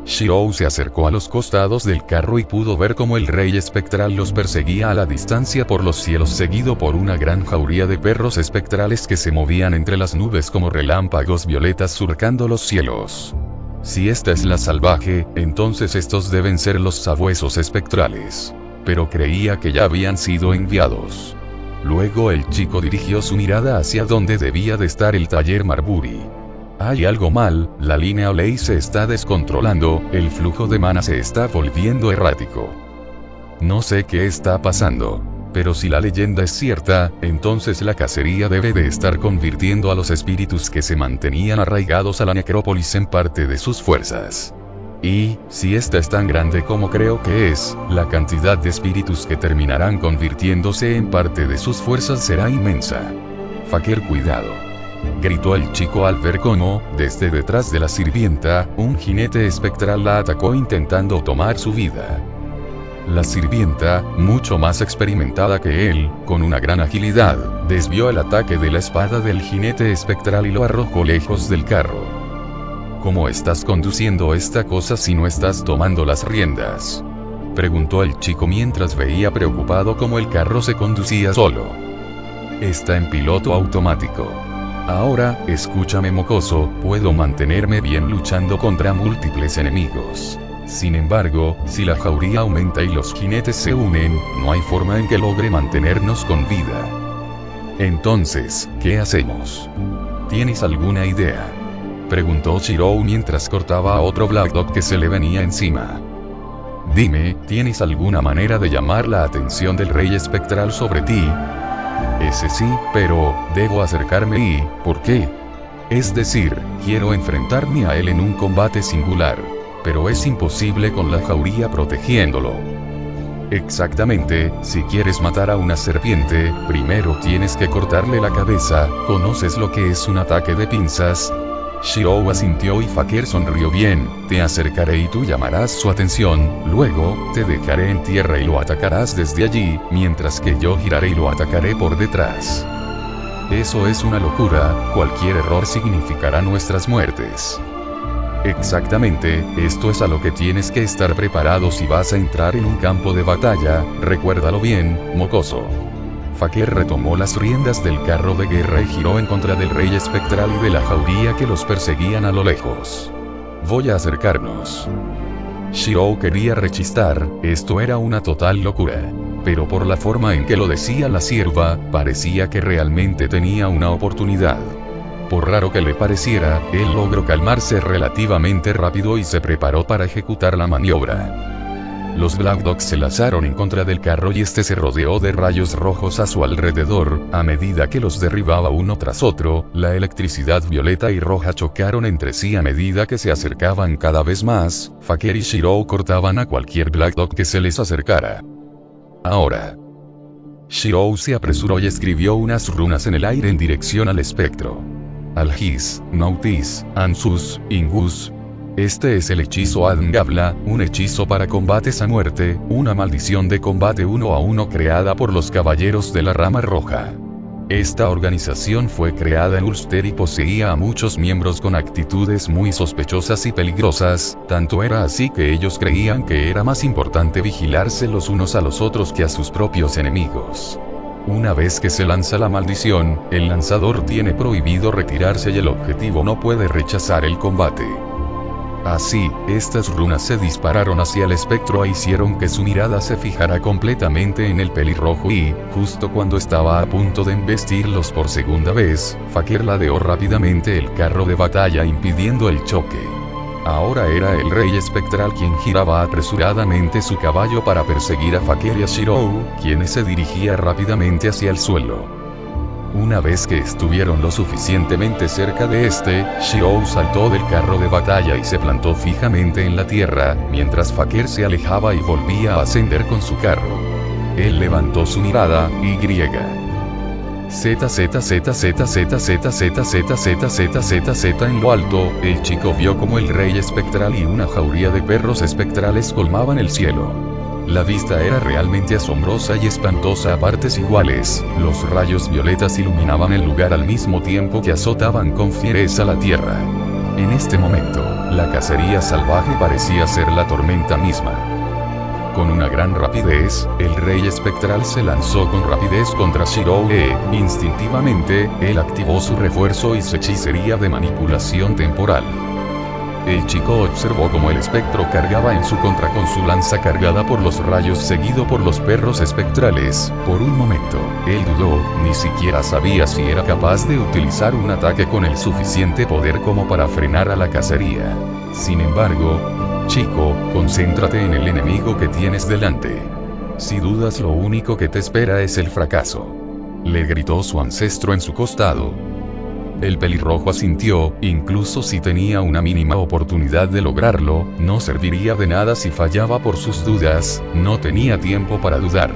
Speaker 1: Shirou se acercó a los costados del carro y pudo ver cómo el rey espectral los perseguía a la distancia por los cielos seguido por una gran jauría de perros espectrales que se movían entre las nubes como relámpagos violetas surcando los cielos. Si esta es la salvaje, entonces estos deben ser los sabuesos espectrales. Pero creía que ya habían sido enviados. Luego el chico dirigió su mirada hacia donde debía de estar el taller Marbury. Hay algo mal, la línea Olei se está descontrolando, el flujo de mana se está volviendo errático. No sé qué está pasando. Pero si la leyenda es cierta, entonces la cacería debe de estar convirtiendo a los espíritus que se mantenían arraigados a la necrópolis en parte de sus fuerzas. Y, si esta es tan grande como creo que es, la cantidad de espíritus que terminarán convirtiéndose en parte de sus fuerzas será inmensa. Faker, cuidado. Gritó el chico al ver cómo, desde detrás de la sirvienta, un jinete espectral la atacó intentando tomar su vida. La sirvienta, mucho más experimentada que él, con una gran agilidad, desvió el ataque de la espada del jinete espectral y lo arrojó lejos del carro. ¿Cómo estás conduciendo esta cosa si no estás tomando las riendas? Preguntó el chico mientras veía preocupado cómo el carro se conducía solo. Está en piloto automático. Ahora, escúchame mocoso, puedo mantenerme bien luchando contra múltiples enemigos. Sin embargo, si la jauría aumenta y los jinetes se unen, no hay forma en que logre mantenernos con vida. Entonces, ¿qué hacemos? ¿Tienes alguna idea? Preguntó Shirou mientras cortaba a otro Black Dog que se le venía encima. Dime, ¿tienes alguna manera de llamar la atención del rey espectral sobre ti? Ese sí, pero, debo acercarme y, ¿por qué? Es decir, quiero enfrentarme a él en un combate singular. Pero es imposible con la jauría protegiéndolo. Exactamente, si quieres matar a una serpiente, primero tienes que cortarle la cabeza. ¿Conoces lo que es un ataque de pinzas? Shirou asintió y Faker sonrió bien. Te acercaré y tú llamarás su atención, luego, te dejaré en tierra y lo atacarás desde allí, mientras que yo giraré y lo atacaré por detrás. Eso es una locura, cualquier error significará nuestras muertes. Exactamente, esto es a lo que tienes que estar preparado si vas a entrar en un campo de batalla, recuérdalo bien, mocoso. Faker retomó las riendas del carro de guerra y giró en contra del rey espectral y de la jauría que los perseguían a lo lejos. Voy a acercarnos. Shirou quería rechistar, esto era una total locura. Pero por la forma en que lo decía la sierva, parecía que realmente tenía una oportunidad. Por raro que le pareciera, él logró calmarse relativamente rápido y se preparó para ejecutar la maniobra. Los Black Dogs se lanzaron en contra del carro y este se rodeó de rayos rojos a su alrededor. A medida que los derribaba uno tras otro, la electricidad violeta y roja chocaron entre sí a medida que se acercaban cada vez más. Faker y Shirou cortaban a cualquier Black Dog que se les acercara. Ahora. Shirou se apresuró y escribió unas runas en el aire en dirección al espectro. Algis, Nautis, Ansus, Ingus. Este es el hechizo Adngabla, un hechizo para combates a muerte, una maldición de combate 1 a 1 creada por los Caballeros de la Rama Roja. Esta organización fue creada en Ulster y poseía a muchos miembros con actitudes muy sospechosas y peligrosas, tanto era así que ellos creían que era más importante vigilarse los unos a los otros que a sus propios enemigos. Una vez que se lanza la maldición, el lanzador tiene prohibido retirarse y el objetivo no puede rechazar el combate. Así, estas runas se dispararon hacia el espectro e hicieron que su mirada se fijara completamente en el pelirrojo y, justo cuando estaba a punto de embestirlos por segunda vez, Fakir ladeó rápidamente el carro de batalla impidiendo el choque. Ahora era el rey espectral quien giraba apresuradamente su caballo para perseguir a Fakir y a Shirou, quienes se dirigía rápidamente hacia el suelo. Una vez que estuvieron lo suficientemente cerca de este, Shirou saltó del carro de batalla y se plantó fijamente en la tierra, mientras Fakir se alejaba y volvía a ascender con su carro. Él levantó su mirada, y Z en lo alto, el chico vio como el rey espectral y una jauría de perros espectrales colmaban el cielo. La vista era realmente asombrosa y espantosa a partes iguales, los rayos violetas iluminaban el lugar al mismo tiempo que azotaban con fiereza la tierra. En este momento, la cacería salvaje parecía ser la tormenta misma. Con una gran rapidez, el rey espectral se lanzó con rapidez contra Shirou e, instintivamente, él activó su refuerzo y su hechicería de manipulación temporal. El chico observó cómo el espectro cargaba en su contra con su lanza cargada por los rayos seguido por los perros espectrales. Por un momento, él dudó, ni siquiera sabía si era capaz de utilizar un ataque con el suficiente poder como para frenar a la cacería. Sin embargo, chico, concéntrate en el enemigo que tienes delante. Si dudas, lo único que te espera es el fracaso. Le gritó su ancestro en su costado. El pelirrojo asintió, incluso si tenía una mínima oportunidad de lograrlo, no serviría de nada si fallaba por sus dudas, no tenía tiempo para dudar.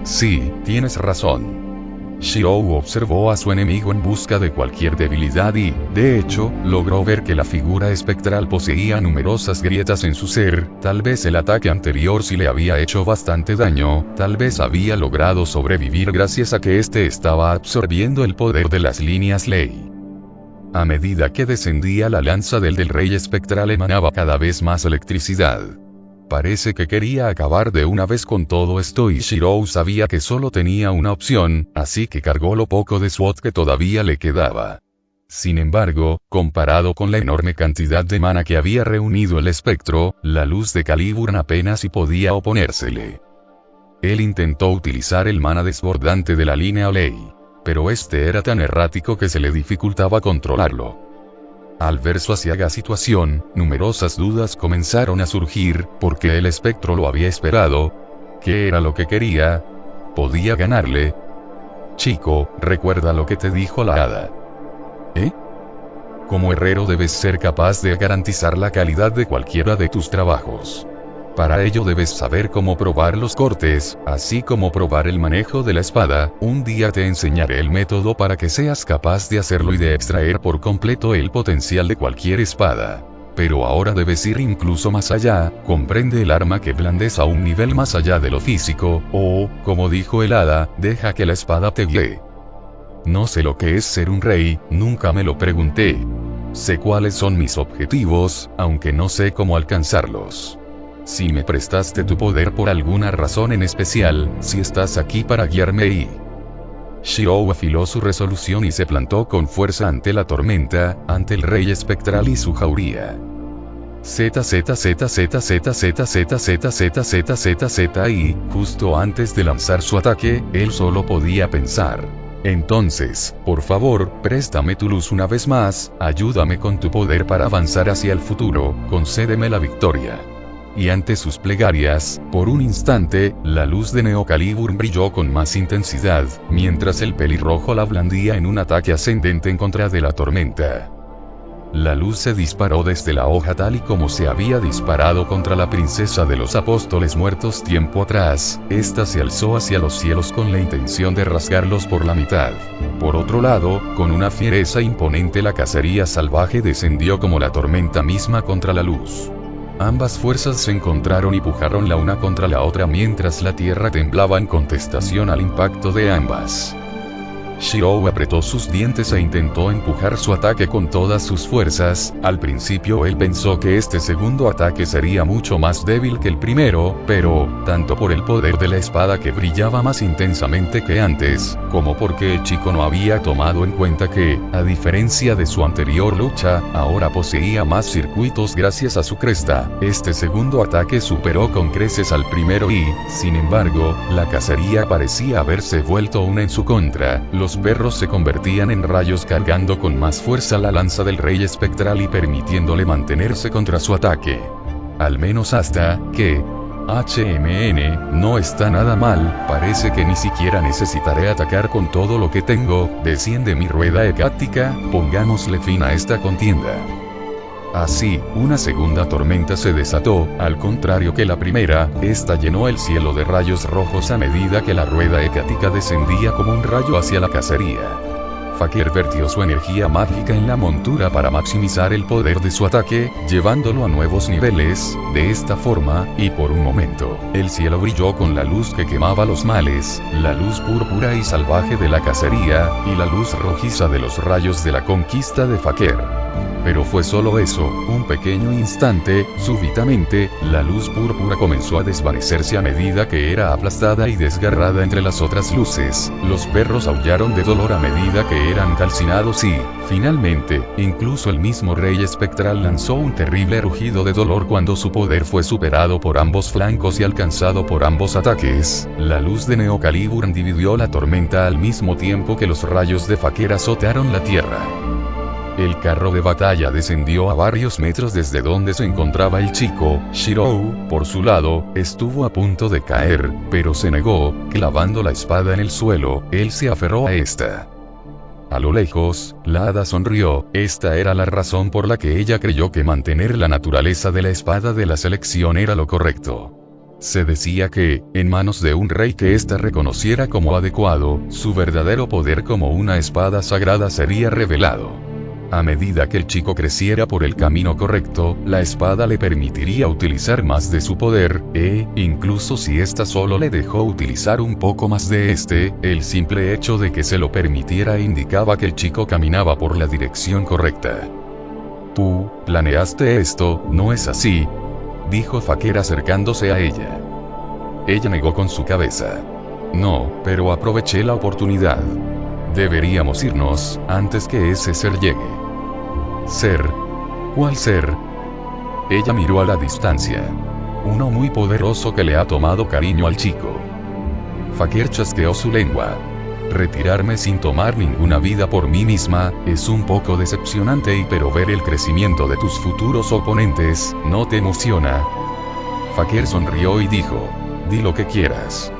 Speaker 1: Sí, tienes razón. Shirou observó a su enemigo en busca de cualquier debilidad y, de hecho, logró ver que la figura espectral poseía numerosas grietas en su ser, tal vez el ataque anterior sí le había hecho bastante daño, tal vez había logrado sobrevivir gracias a que éste estaba absorbiendo el poder de las líneas ley. A medida que descendía la lanza del rey espectral emanaba cada vez más electricidad. Parece que quería acabar de una vez con todo esto y Shirou sabía que solo tenía una opción, así que cargó lo poco de SWAT que todavía le quedaba. Sin embargo, comparado con la enorme cantidad de mana que había reunido el espectro, la luz de Caliburn apenas si podía oponérsele. Él intentó utilizar el mana desbordante de la línea ley. Pero este era tan errático que se le dificultaba controlarlo. Al ver su aciaga situación, numerosas dudas comenzaron a surgir, porque el espectro lo había esperado. ¿Qué era lo que quería? ¿Podía ganarle? Chico, recuerda lo que te dijo la hada. ¿Eh? Como herrero debes ser capaz de garantizar la calidad de cualquiera de tus trabajos. Para ello debes saber cómo probar los cortes, así como probar el manejo de la espada. Un día te enseñaré el método para que seas capaz de hacerlo y de extraer por completo el potencial de cualquier espada. Pero ahora debes ir incluso más allá, comprende el arma que blandes a un nivel más allá de lo físico, o, como dijo el hada, deja que la espada te guíe. No sé lo que es ser un rey, nunca me lo pregunté. Sé cuáles son mis objetivos, aunque no sé cómo alcanzarlos. Si me prestaste tu poder por alguna razón en especial, si estás aquí para guiarme y... Shirou afiló su resolución y se plantó con fuerza ante la tormenta, ante el rey espectral y su jauría. Y, justo antes de lanzar su ataque, él solo podía pensar. Entonces, por favor, préstame tu luz una vez más, ayúdame con tu poder para avanzar hacia el futuro, concédeme la victoria. Y ante sus plegarias, por un instante, la luz de Neo Caliburn brilló con más intensidad, mientras el pelirrojo la blandía en un ataque ascendente en contra de la tormenta. la luz se disparó desde la hoja tal y como se había disparado contra la princesa de los apóstoles muertos tiempo atrás. Esta se alzó hacia los cielos con la intención de rasgarlos por la mitad. Por otro lado, con una fiereza imponente la cacería salvaje descendió como la tormenta misma contra la luz. Ambas fuerzas se encontraron y pujaron la una contra la otra mientras la tierra temblaba en contestación al impacto de ambas. Shirou apretó sus dientes e intentó empujar su ataque con todas sus fuerzas. Al principio él pensó que este segundo ataque sería mucho más débil que el primero, pero, tanto por el poder de la espada que brillaba más intensamente que antes, como porque el chico no había tomado en cuenta que, a diferencia de su anterior lucha, ahora poseía más circuitos gracias a su cresta, este segundo ataque superó con creces al primero y, sin embargo, la cacería parecía haberse vuelto una en su contra. Los perros se convertían en rayos cargando con más fuerza la lanza del rey espectral y permitiéndole mantenerse contra su ataque. Al menos hasta que... no está nada mal, parece que ni siquiera necesitaré atacar con todo lo que tengo. Desciende mi rueda hecática, pongámosle fin a esta contienda. Así, una segunda tormenta se desató, al contrario que la primera, esta llenó el cielo de rayos rojos a medida que la rueda hecática descendía como un rayo hacia la cacería. Fakir vertió su energía mágica en la montura para maximizar el poder de su ataque, llevándolo a nuevos niveles. De esta forma, y por un momento, el cielo brilló con la luz que quemaba los males, la luz púrpura y salvaje de la cacería, y la luz rojiza de los rayos de la conquista de Fakir. Pero fue solo eso, un pequeño instante. Súbitamente, la luz púrpura comenzó a desvanecerse a medida que era aplastada y desgarrada entre las otras luces. Los perros aullaron de dolor a medida que eran calcinados y, finalmente, incluso el mismo rey espectral lanzó un terrible rugido de dolor cuando su poder fue superado por ambos flancos y alcanzado por ambos ataques. La luz de Neo Calibur dividió la tormenta al mismo tiempo que los rayos de Fakir azotaron la tierra. El carro de batalla descendió a varios metros desde donde se encontraba el chico. Shirou, por su lado, estuvo a punto de caer, pero se negó, clavando la espada en el suelo. Él se aferró a esta. A lo lejos, la hada sonrió. Esta era la razón por la que ella creyó que mantener la naturaleza de la espada de la selección era lo correcto. Se decía que, en manos de un rey que ésta reconociera como adecuado, su verdadero poder como una espada sagrada sería revelado. A medida que el chico creciera por el camino correcto, la espada le permitiría utilizar más de su poder, incluso si ésta solo le dejó utilizar un poco más de este, el simple hecho de que se lo permitiera indicaba que el chico caminaba por la dirección correcta. Tú, planeaste esto, ¿no es así?, dijo Fakir acercándose a ella. Ella negó con su cabeza. No, pero aproveché la oportunidad. Deberíamos irnos, antes que ese ser llegue. ¿Ser? ¿Cuál ser? Ella miró a la distancia. Uno muy poderoso que le ha tomado cariño al chico. Fakir chasqueó su lengua. Retirarme sin tomar ninguna vida por mí misma, es un poco decepcionante pero ver el crecimiento de tus futuros oponentes, ¿no te emociona? Fakir sonrió y dijo, di lo que quieras.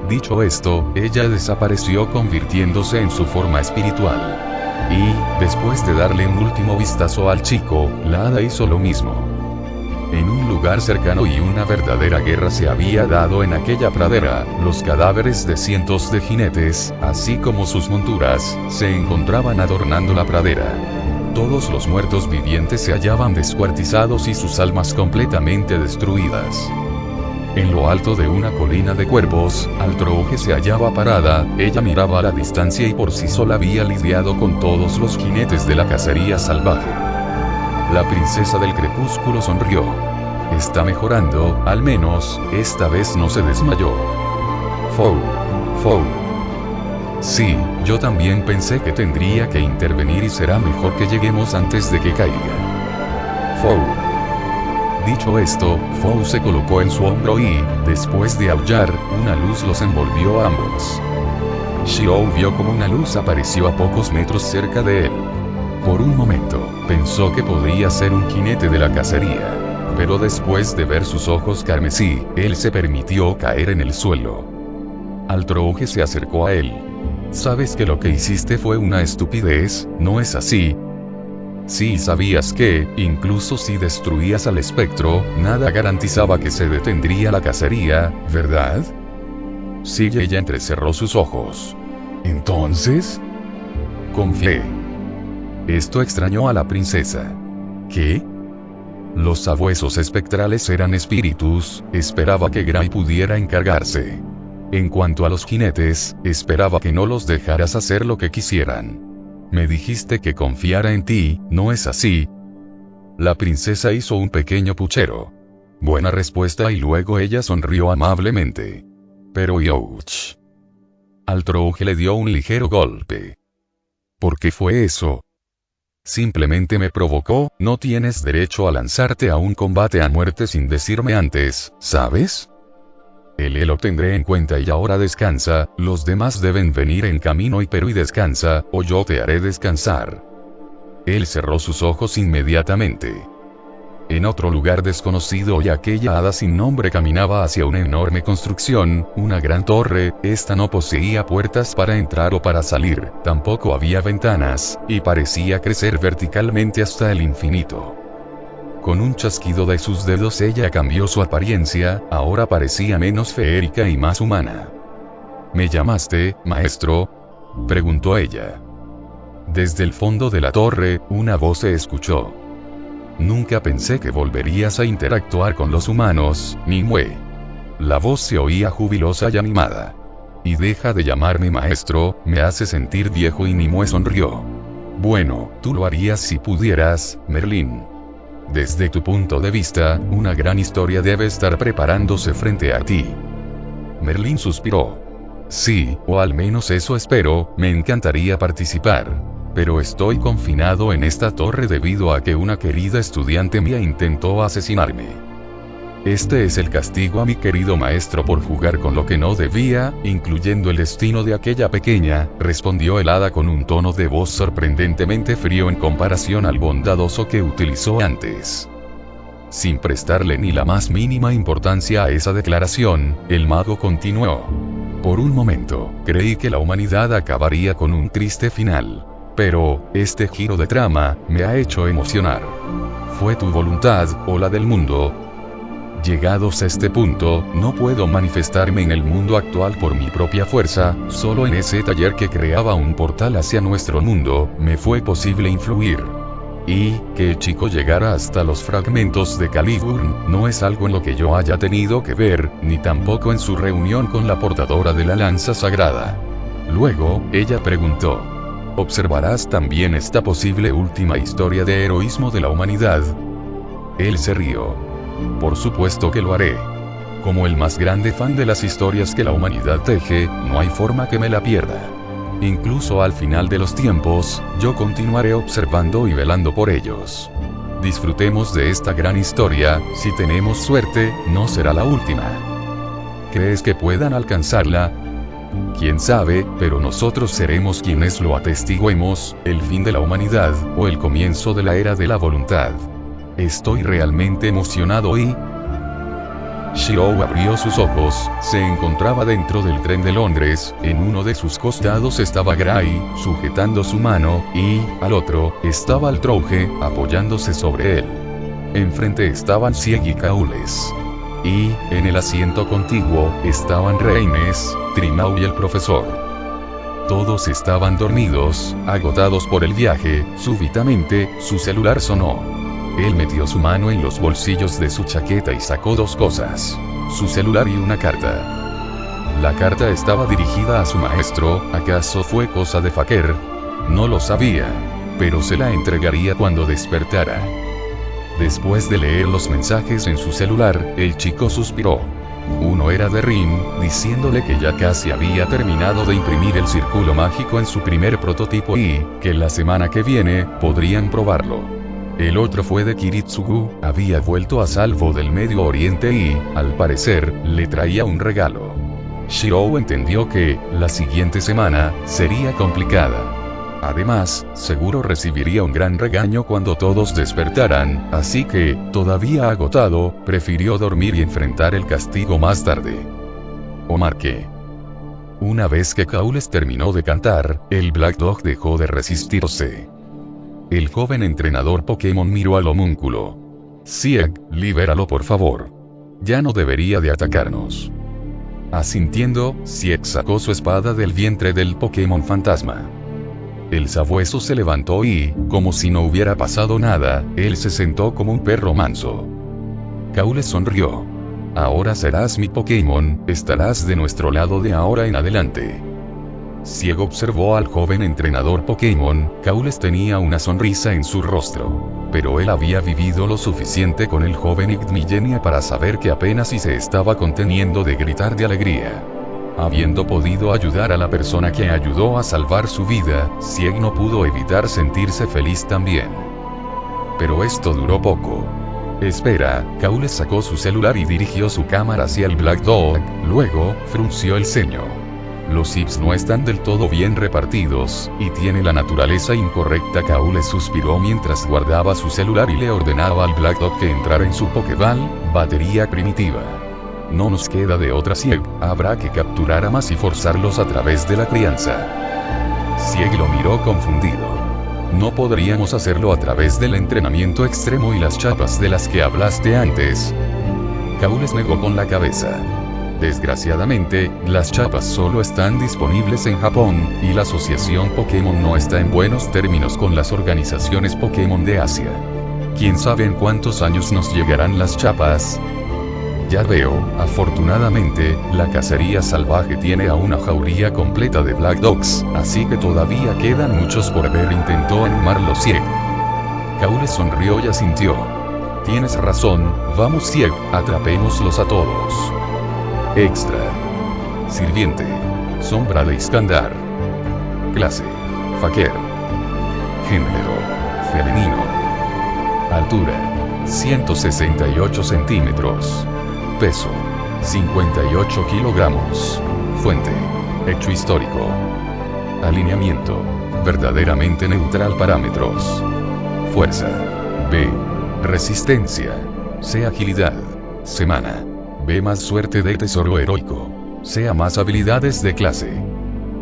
Speaker 1: Dicho esto, ella desapareció convirtiéndose en su forma espiritual. Y, después de darle un último vistazo al chico, la hada hizo lo mismo. En un lugar cercano y una verdadera guerra se había dado en aquella pradera, los cadáveres de cientos de jinetes, así como sus monturas, se encontraban adornando la pradera. Todos los muertos vivientes se hallaban descuartizados y sus almas completamente destruidas. En lo alto de una colina de cuervos, Altroge se hallaba parada. Ella miraba a la distancia y por sí sola había lidiado con todos los jinetes de la cacería salvaje. La princesa del crepúsculo sonrió. Está mejorando, al menos, esta vez no se desmayó. Fou. Sí, yo también pensé que tendría que intervenir y será mejor que lleguemos antes de que caiga. Fou. Dicho esto, Fou se colocó en su hombro y, después de aullar, una luz los envolvió a ambos. Shirou vio como una luz apareció a pocos metros cerca de él. Por un momento, pensó que podría ser un jinete de la cacería. Pero después de ver sus ojos carmesí, él se permitió caer en el suelo. Altroge se acercó a él. ¿Sabes que lo que hiciste fue una estupidez, no es así? Sí, sabías que, incluso si destruías al espectro, nada garantizaba que se detendría la cacería, ¿verdad? Sí, ella entrecerró sus ojos. Entonces, confié. Esto extrañó a la princesa. ¿Qué? Los sabuesos espectrales eran espíritus, esperaba que Gray pudiera encargarse. En cuanto a los jinetes, esperaba que no los dejaras hacer lo que quisieran. Me dijiste que confiara en ti, ¿no es así? La princesa hizo un pequeño puchero. Buena respuesta, y luego ella sonrió amablemente. Pero ouch. Al Trouge le dio un ligero golpe. ¿Por qué fue eso? Simplemente me provocó. No tienes derecho a lanzarte a un combate a muerte sin decirme antes, ¿sabes? Lo tendré en cuenta, y ahora descansa. Los demás deben venir en camino, y descansa, o yo te haré descansar. Él cerró sus ojos inmediatamente. En otro lugar desconocido, y aquella hada sin nombre caminaba hacia una enorme construcción, una gran torre. Esta no poseía puertas para entrar o para salir, tampoco había ventanas, y parecía crecer verticalmente hasta el infinito. Con un chasquido de sus dedos ella cambió su apariencia, ahora parecía menos feérica y más humana. ¿Me llamaste, maestro?, preguntó ella. Desde el fondo de la torre, una voz se escuchó. Nunca pensé que volverías a interactuar con los humanos, Nimue. La voz se oía jubilosa y animada. Y deja de llamarme maestro, me hace sentir viejo, y Nimue sonrió. Bueno, tú lo harías si pudieras, Merlín. Desde tu punto de vista, una gran historia debe estar preparándose frente a ti. Merlín suspiró. Sí, o al menos eso espero, me encantaría participar. Pero estoy confinado en esta torre debido a que una querida estudiante mía intentó asesinarme. Este es el castigo a mi querido maestro por jugar con lo que no debía, incluyendo el destino de aquella pequeña, respondió el hada con un tono de voz sorprendentemente frío en comparación al bondadoso que utilizó antes. Sin prestarle ni la más mínima importancia a esa declaración, el mago continuó. Por un momento, creí que la humanidad acabaría con un triste final. Pero, este giro de trama, me ha hecho emocionar. ¿Fue tu voluntad, o la del mundo? Llegados a este punto, no puedo manifestarme en el mundo actual por mi propia fuerza, solo en ese taller que creaba un portal hacia nuestro mundo, me fue posible influir. Y, que el chico llegara hasta los fragmentos de Caliburn, no es algo en lo que yo haya tenido que ver, ni tampoco en su reunión con la portadora de la lanza sagrada. Luego, ella preguntó. ¿Observarás también esta posible última historia de heroísmo de la humanidad? Él se rió. Por supuesto que lo haré. Como el más grande fan de las historias que la humanidad teje, no hay forma que me la pierda. Incluso al final de los tiempos, yo continuaré observando y velando por ellos. Disfrutemos de esta gran historia, si tenemos suerte, no será la última. ¿Crees que puedan alcanzarla? Quién sabe, pero nosotros seremos quienes lo atestiguemos, el fin de la humanidad, o el comienzo de la era de la voluntad. Estoy realmente emocionado y... Shirou abrió sus ojos, se encontraba dentro del tren de Londres, en uno de sus costados estaba Gray, sujetando su mano, y, al otro, estaba el Trouge, apoyándose sobre él. Enfrente estaban Sieg y Kaules. Y, en el asiento contiguo, estaban Reines, Trimau y el profesor. Todos estaban dormidos, agotados por el viaje. Súbitamente, su celular sonó. Él metió su mano en los bolsillos de su chaqueta y sacó dos cosas. Su celular y una carta. La carta estaba dirigida a su maestro. ¿Acaso fue cosa de Faker? No lo sabía. Pero se la entregaría cuando despertara. Después de leer los mensajes en su celular, el chico suspiró. Uno era de Rin, diciéndole que ya casi había terminado de imprimir el círculo mágico en su primer prototipo y, que la semana que viene, podrían probarlo. El otro fue de Kiritsugu, había vuelto a salvo del Medio Oriente y, al parecer, le traía un regalo. Shirou entendió que, la siguiente semana, sería complicada. Además, seguro recibiría un gran regaño cuando todos despertaran, así que, todavía agotado, prefirió dormir y enfrentar el castigo más tarde. Omarque. Una vez que Kaules terminó de cantar, el Black Dog dejó de resistirse. El joven entrenador Pokémon miró al homúnculo. Sieg, libéralo por favor. Ya no debería de atacarnos. Asintiendo, Sieg sacó su espada del vientre del Pokémon fantasma. El sabueso se levantó y, como si no hubiera pasado nada, él se sentó como un perro manso. Kaule sonrió. Ahora serás mi Pokémon, estarás de nuestro lado de ahora en adelante. Sieg observó al joven entrenador Pokémon. Kaules tenía una sonrisa en su rostro. Pero él había vivido lo suficiente con el joven Igdmillenia para saber que apenas si se estaba conteniendo de gritar de alegría. Habiendo podido ayudar a la persona que ayudó a salvar su vida, Sieg no pudo evitar sentirse feliz también. Pero esto duró poco. Espera, Kaules sacó su celular y dirigió su cámara hacia el Black Dog, luego, frunció el ceño. Los chips no están del todo bien repartidos, y tiene la naturaleza incorrecta. Kaules suspiró mientras guardaba su celular y le ordenaba al Black Dog que entrara en su Pokéball, batería primitiva. No nos queda de otra, Sieg, habrá que capturar a más y forzarlos a través de la crianza. Sieg lo miró confundido. No podríamos hacerlo a través del entrenamiento extremo y las chapas de las que hablaste antes. Kaules negó con la cabeza. Desgraciadamente, las chapas solo están disponibles en Japón, y la asociación Pokémon no está en buenos términos con las organizaciones Pokémon de Asia. ¿Quién sabe en cuántos años nos llegarán las chapas? Ya veo, afortunadamente, la cacería salvaje tiene a una jauría completa de Black Dogs, así que todavía quedan muchos por ver, intentó animarlo Sieg. Kaules sonrió y asintió. Tienes razón, vamos Sieg, atrapémoslos a todos. Extra. Sirviente. Sombra de Iskandar. Clase. Faker. Género. Femenino. Altura. 168 centímetros. Peso. 58 kilogramos. Fuente. Hecho histórico. Alineamiento. Verdaderamente neutral. Parámetros. Fuerza. B. Resistencia. C. Agilidad. Semana. B más suerte de tesoro heroico. C más habilidades de clase.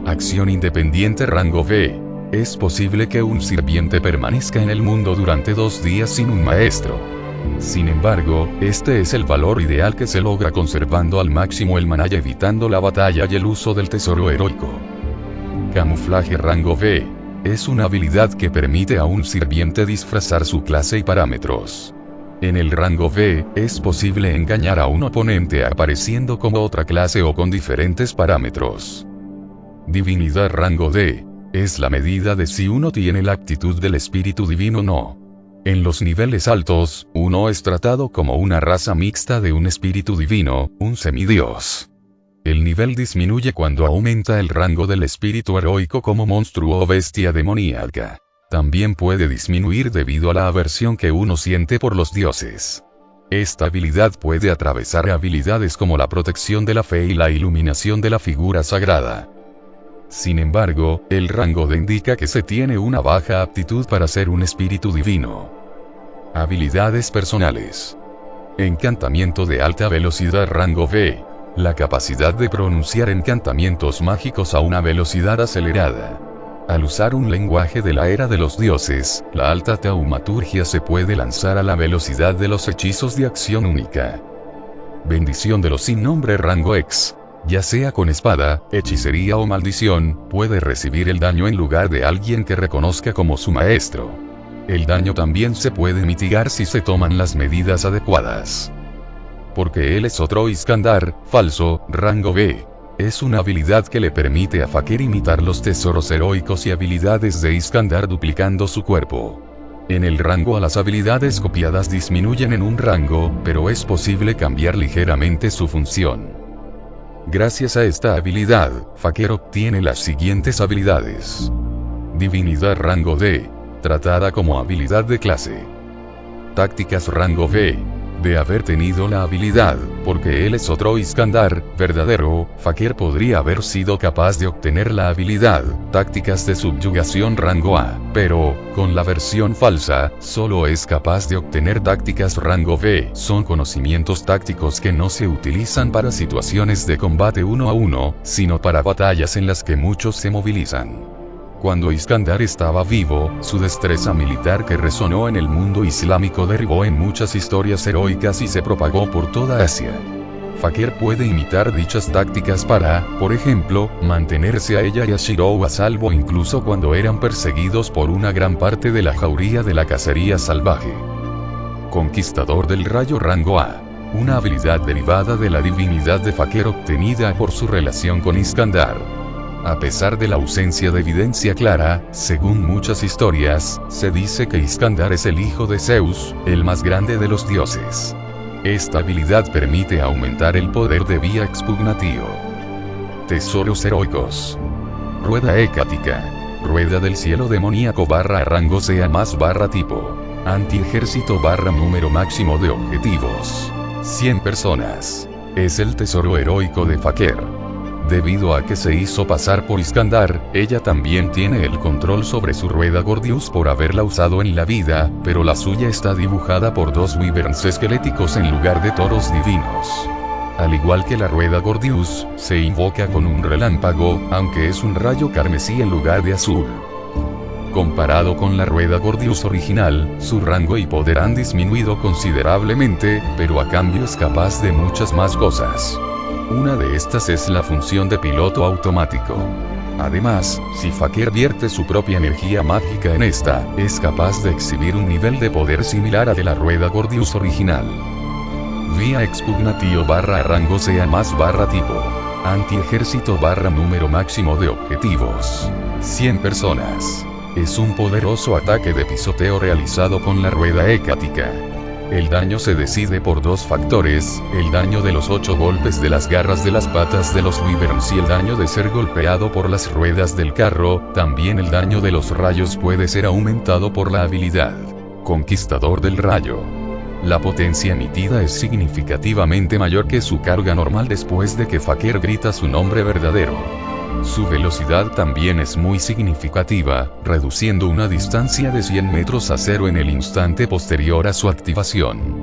Speaker 1: Acción independiente rango B. Es posible que un sirviente permanezca en el mundo durante 2 días sin un maestro. Sin embargo, este es el valor ideal que se logra conservando al máximo el maná y evitando la batalla y el uso del tesoro heroico. Camuflaje rango B. Es una habilidad que permite a un sirviente disfrazar su clase y parámetros. En el rango B, es posible engañar a un oponente apareciendo como otra clase o con diferentes parámetros. Divinidad rango D. Es la medida de si uno tiene la actitud del espíritu divino o no. En los niveles altos, uno es tratado como una raza mixta de un espíritu divino, un semidios. El nivel disminuye cuando aumenta el rango del espíritu heroico como monstruo o bestia demoníaca. También puede disminuir debido a la aversión que uno siente por los dioses. Esta habilidad puede atravesar habilidades como la protección de la fe y la iluminación de la figura sagrada. Sin embargo, el rango D indica que se tiene una baja aptitud para ser un espíritu divino. Habilidades personales. Encantamiento de alta velocidad rango B. La capacidad de pronunciar encantamientos mágicos a una velocidad acelerada. Al usar un lenguaje de la era de los dioses, la alta taumaturgia se puede lanzar a la velocidad de los hechizos de acción única. Bendición de los sin nombre rango X. Ya sea con espada, hechicería o maldición, puede recibir el daño en lugar de alguien que reconozca como su maestro. El daño también se puede mitigar si se toman las medidas adecuadas. Porque él es otro Iskandar, falso, rango B. Es una habilidad que le permite a Faker imitar los tesoros heroicos y habilidades de Iskandar duplicando su cuerpo. En el rango A las habilidades copiadas disminuyen en un rango, pero es posible cambiar ligeramente su función. Gracias a esta habilidad, Faker obtiene las siguientes habilidades. Divinidad rango D. Tratada como habilidad de clase. Tácticas rango B. De haber tenido la habilidad, porque él es otro Iskandar, verdadero, Faker podría haber sido capaz de obtener la habilidad, tácticas de subyugación rango A, pero, con la versión falsa, solo es capaz de obtener tácticas rango B. Son conocimientos tácticos que no se utilizan para situaciones de combate 1 a 1, sino para batallas en las que muchos se movilizan. Cuando Iskandar estaba vivo, su destreza militar que resonó en el mundo islámico derivó en muchas historias heroicas y se propagó por toda Asia. Fakir puede imitar dichas tácticas para, por ejemplo, mantenerse a ella y a Shirou a salvo incluso cuando eran perseguidos por una gran parte de la jauría de la cacería salvaje. Conquistador del rayo rango A. Una habilidad derivada de la divinidad de Fakir obtenida por su relación con Iskandar. A pesar de la ausencia de evidencia clara, según muchas historias, se dice que Iskandar es el hijo de Zeus, el más grande de los dioses. Esta habilidad permite aumentar el poder de vía expugnatio. Tesoros heroicos. Rueda hécatica. Rueda del cielo demoníaco barra rango sea más barra tipo. Antiejército barra número máximo de objetivos. 100 personas. Es el tesoro heroico de Fakir. Debido a que se hizo pasar por Iskandar, ella también tiene el control sobre su rueda Gordius por haberla usado en la vida, pero la suya está dibujada por 2 wyverns esqueléticos en lugar de toros divinos. Al igual que la rueda Gordius, se invoca con un relámpago, aunque es un rayo carmesí en lugar de azul. Comparado con la rueda Gordius original, su rango y poder han disminuido considerablemente, pero a cambio es capaz de muchas más cosas. Una de estas es la función de piloto automático. Además, si Fakir vierte su propia energía mágica en esta, es capaz de exhibir un nivel de poder similar al de la rueda Gordius original. Vía expugnatio barra rango sea más barra tipo. Antiejército barra número máximo de objetivos. 100 personas. Es un poderoso ataque de pisoteo realizado con la rueda hécatica. El daño se decide por 2 factores, el daño de los 8 golpes de las garras de las patas de los wyverns y el daño de ser golpeado por las ruedas del carro. También el daño de los rayos puede ser aumentado por la habilidad Conquistador del Rayo. La potencia emitida es significativamente mayor que su carga normal después de que Fakir grita su nombre verdadero. Su velocidad también es muy significativa, reduciendo una distancia de 100 metros a 0 en el instante posterior a su activación.